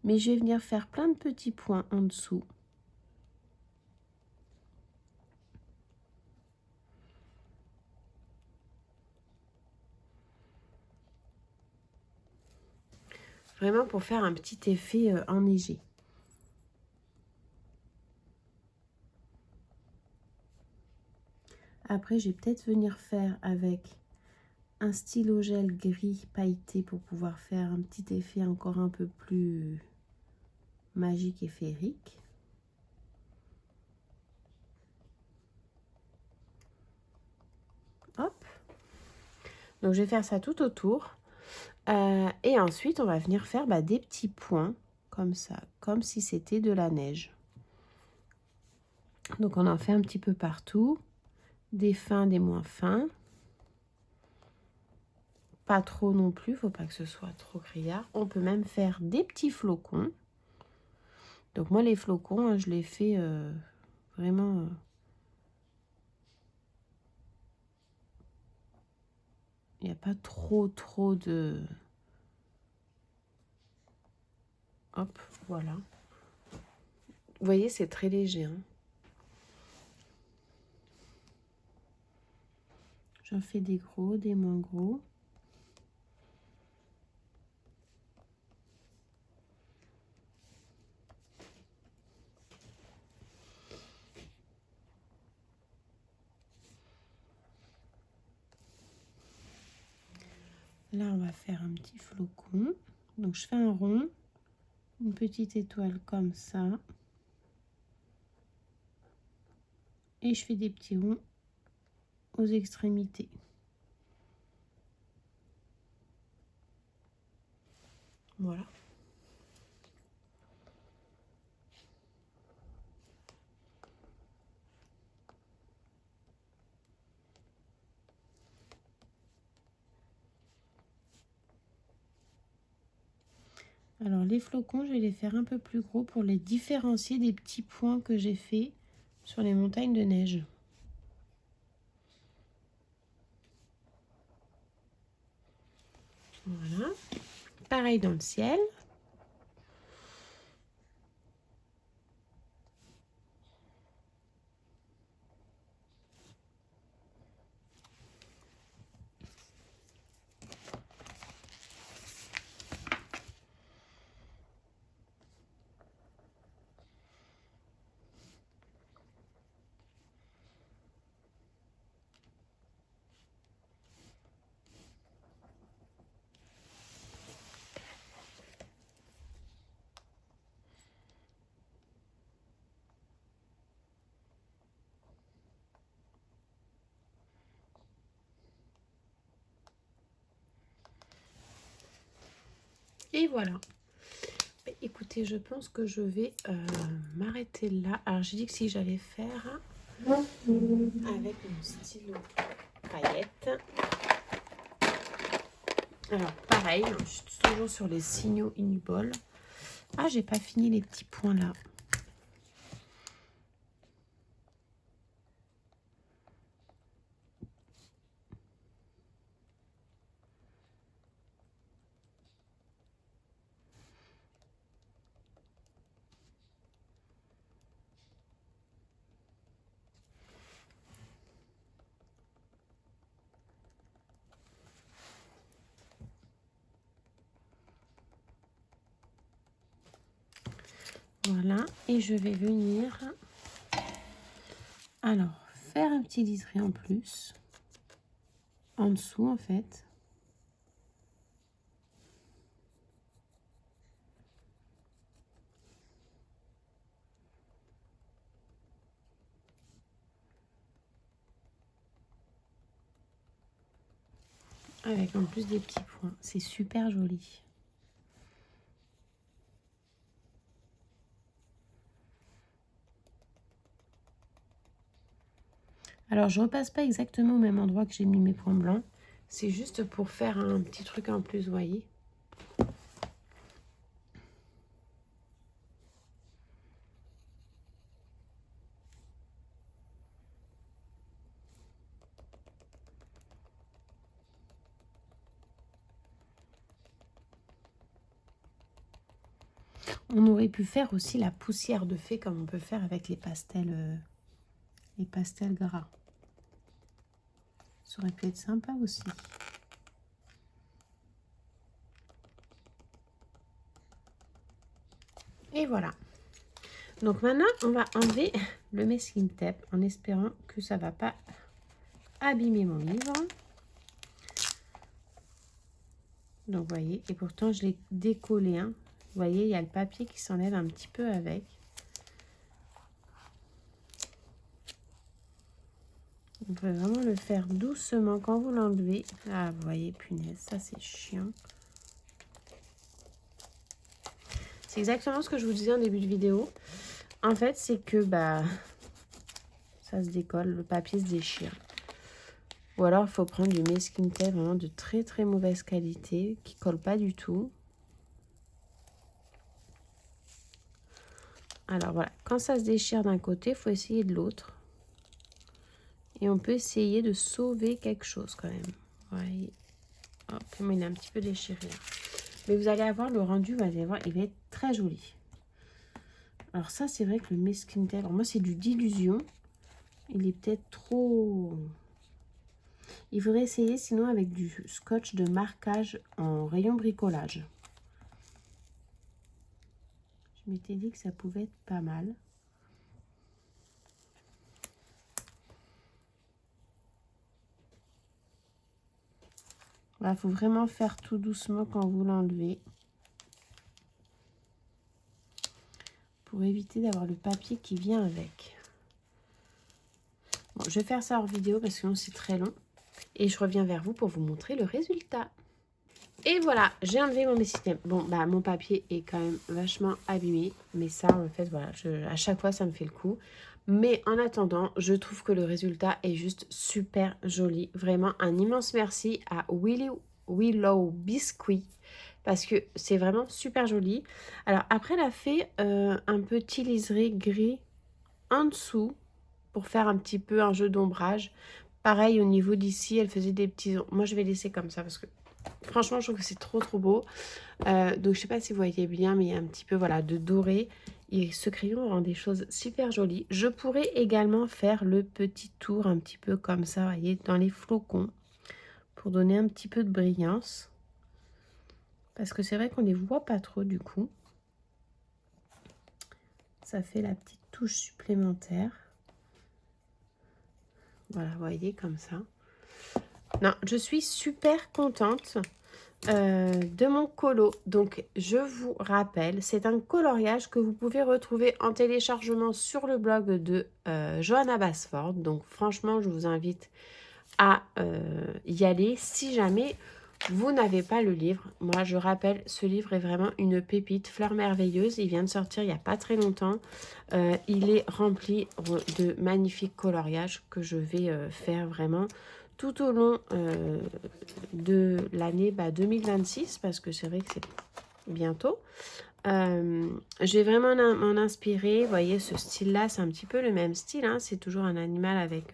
Mais je vais venir faire plein de petits points en dessous. Vraiment pour faire un petit effet enneigé. Après, je vais peut-être venir faire avec un stylo gel gris pailleté pour pouvoir faire un petit effet encore un peu plus magique et féerique. Hop. Donc, je vais faire ça tout autour. Et ensuite, on va venir faire des petits points comme ça, comme si c'était de la neige. Donc, on en fait un petit peu partout. Des fins, des moins fins. Pas trop non plus, faut pas que ce soit trop criard. On peut même faire des petits flocons. Donc moi, les flocons, hein, je les fais vraiment... Il n'y a pas trop de... Hop, voilà. Vous voyez, c'est très léger. Hein. J'en fais des gros, des moins gros. là, on va faire un petit flocon. Donc, je fais un rond, une petite étoile comme ça. Et je fais des petits ronds aux extrémités. Voilà. Alors les flocons, je vais les faire un peu plus gros pour les différencier des petits points que j'ai fait sur les montagnes de neige. Voilà. Pareil dans le ciel. Et voilà. Écoutez, je pense que je vais m'arrêter là. Alors, j'ai dit que si j'allais faire avec mon stylo paillettes. Alors, pareil, je suis toujours sur les signaux Uniball. Ah, j'ai pas fini les petits points là. Voilà, et je vais venir alors faire un petit liseré en plus, en dessous en fait. Avec en plus des petits points, c'est super joli. Alors, je repasse pas exactement au même endroit que j'ai mis mes points blancs. C'est juste pour faire un petit truc en plus, vous voyez. On aurait pu faire aussi la poussière de fée comme on peut faire avec les pastels gras. Ça aurait pu être sympa aussi. Et voilà. Donc maintenant, on va enlever le masking tape en espérant que ça ne va pas abîmer mon livre. Donc, vous voyez, et pourtant, je l'ai décollé. Hein. Vous voyez, il y a le papier qui s'enlève un petit peu avec. On peut vraiment le faire doucement quand vous l'enlevez. Ah, vous voyez, punaise, ça c'est chiant. C'est exactement ce que je vous disais en début de vidéo. En fait, c'est que bah ça se décolle, le papier se déchire. Ou alors, il faut prendre du masking tape vraiment de très très mauvaise qualité, qui colle pas du tout. Alors voilà, quand ça se déchire d'un côté, il faut essayer de l'autre. Et on peut essayer de sauver quelque chose quand même. Vous voyez, hop, comme il est un petit peu déchiré. Mais vous allez avoir le rendu, vous allez voir, il va être très joli. Alors ça, c'est vrai que le masking tape, alors moi c'est du d'illusion. Il est peut-être trop... Il faudrait essayer sinon avec du scotch de marquage en rayon bricolage. Je m'étais dit que ça pouvait être pas mal. Voilà, faut vraiment faire tout doucement quand vous l'enlevez. Pour éviter d'avoir le papier qui vient avec. Bon, je vais faire ça hors vidéo parce que sinon c'est très long. Et je reviens vers vous pour vous montrer le résultat. Et voilà, j'ai enlevé mon messi-thème. Bon, bah mon papier est quand même vachement abîmé. Mais ça, en fait, voilà, à chaque fois, ça me fait le coup. Mais en attendant, je trouve que le résultat est juste super joli. Vraiment, un immense merci à Willow Biscuit. Parce que c'est vraiment super joli. Alors, après, elle a fait un petit liseré gris en dessous. Pour faire un petit peu un jeu d'ombrage. Pareil, au niveau d'ici, elle faisait des petits... Moi, je vais laisser comme ça parce que franchement, je trouve que c'est trop trop beau. Donc, je sais pas si vous voyez bien, mais il y a un petit peu voilà, de doré. Et ce crayon rend des choses super jolies. Je pourrais également faire le petit tour un petit peu comme ça, vous voyez, dans les flocons. Pour donner un petit peu de brillance. Parce que c'est vrai qu'on ne les voit pas trop du coup. Ça fait la petite touche supplémentaire. Voilà, vous voyez, comme ça. Non, je suis super contente de mon colo. Donc, je vous rappelle, c'est un coloriage que vous pouvez retrouver en téléchargement sur le blog de Johanna Basford. Donc, franchement, je vous invite à y aller si jamais vous n'avez pas le livre. Moi, je rappelle, ce livre est vraiment une pépite, Fleur merveilleuse. Il vient de sortir il n'y a pas très longtemps. Il est rempli de magnifiques coloriages que je vais faire vraiment tout au long de l'année 2026, parce que c'est vrai que c'est bientôt. Je vais vraiment m'en inspirer. Vous voyez, ce style-là, c'est un petit peu le même style. Hein, c'est toujours un animal avec...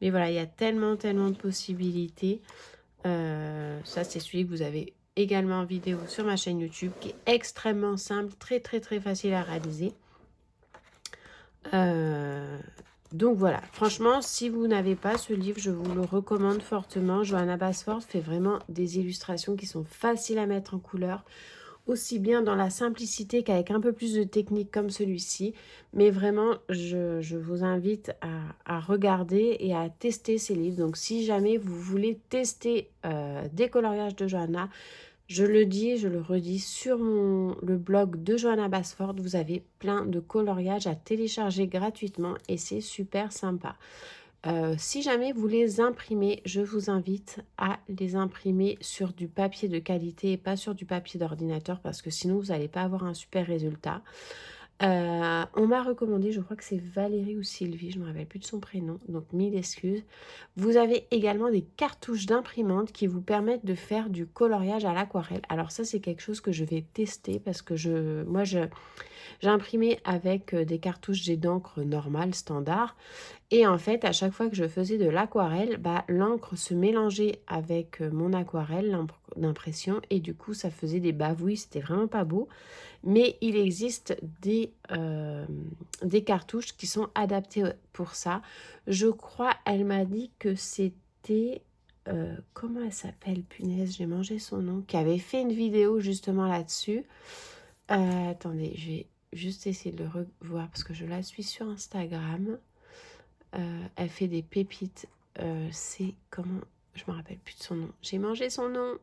Mais voilà, il y a tellement de possibilités. Ça, c'est celui que vous avez également en vidéo sur ma chaîne YouTube, qui est extrêmement simple, très facile à réaliser. Donc voilà, franchement, si vous n'avez pas ce livre, je vous le recommande fortement. Johanna Basford fait vraiment des illustrations qui sont faciles à mettre en couleur, aussi bien dans la simplicité qu'avec un peu plus de technique comme celui-ci. Mais vraiment, je vous invite à regarder et à tester ces livres. Donc si jamais vous voulez tester des coloriages de Johanna, je le dis, je le redis, sur le blog de Johanna Basford, vous avez plein de coloriages à télécharger gratuitement et c'est super sympa. Si jamais vous les imprimez, je vous invite à les imprimer sur du papier de qualité et pas sur du papier d'ordinateur parce que sinon vous n'allez pas avoir un super résultat. On m'a recommandé, je crois que c'est Valérie ou Sylvie, je ne me rappelle plus de son prénom, donc 1000 excuses. Vous avez également des cartouches d'imprimante qui vous permettent de faire du coloriage à l'aquarelle. Alors ça, c'est quelque chose que je vais tester parce que j'ai imprimé avec des cartouches jet d'encre normales, standard. Et en fait, à chaque fois que je faisais de l'aquarelle, l'encre se mélangeait avec mon aquarelle d'impression et du coup, ça faisait des bavouilles, c'était vraiment pas beau. Mais il existe des cartouches qui sont adaptées pour ça. Je crois, elle m'a dit que c'était... comment elle s'appelle, punaise, j'ai mangé son nom, qui avait fait une vidéo justement là-dessus. Attendez, je vais juste essayer de le revoir parce que je la suis sur Instagram. Elle fait des pépites. C'est comment... Je me rappelle plus de son nom. J'ai mangé son nom.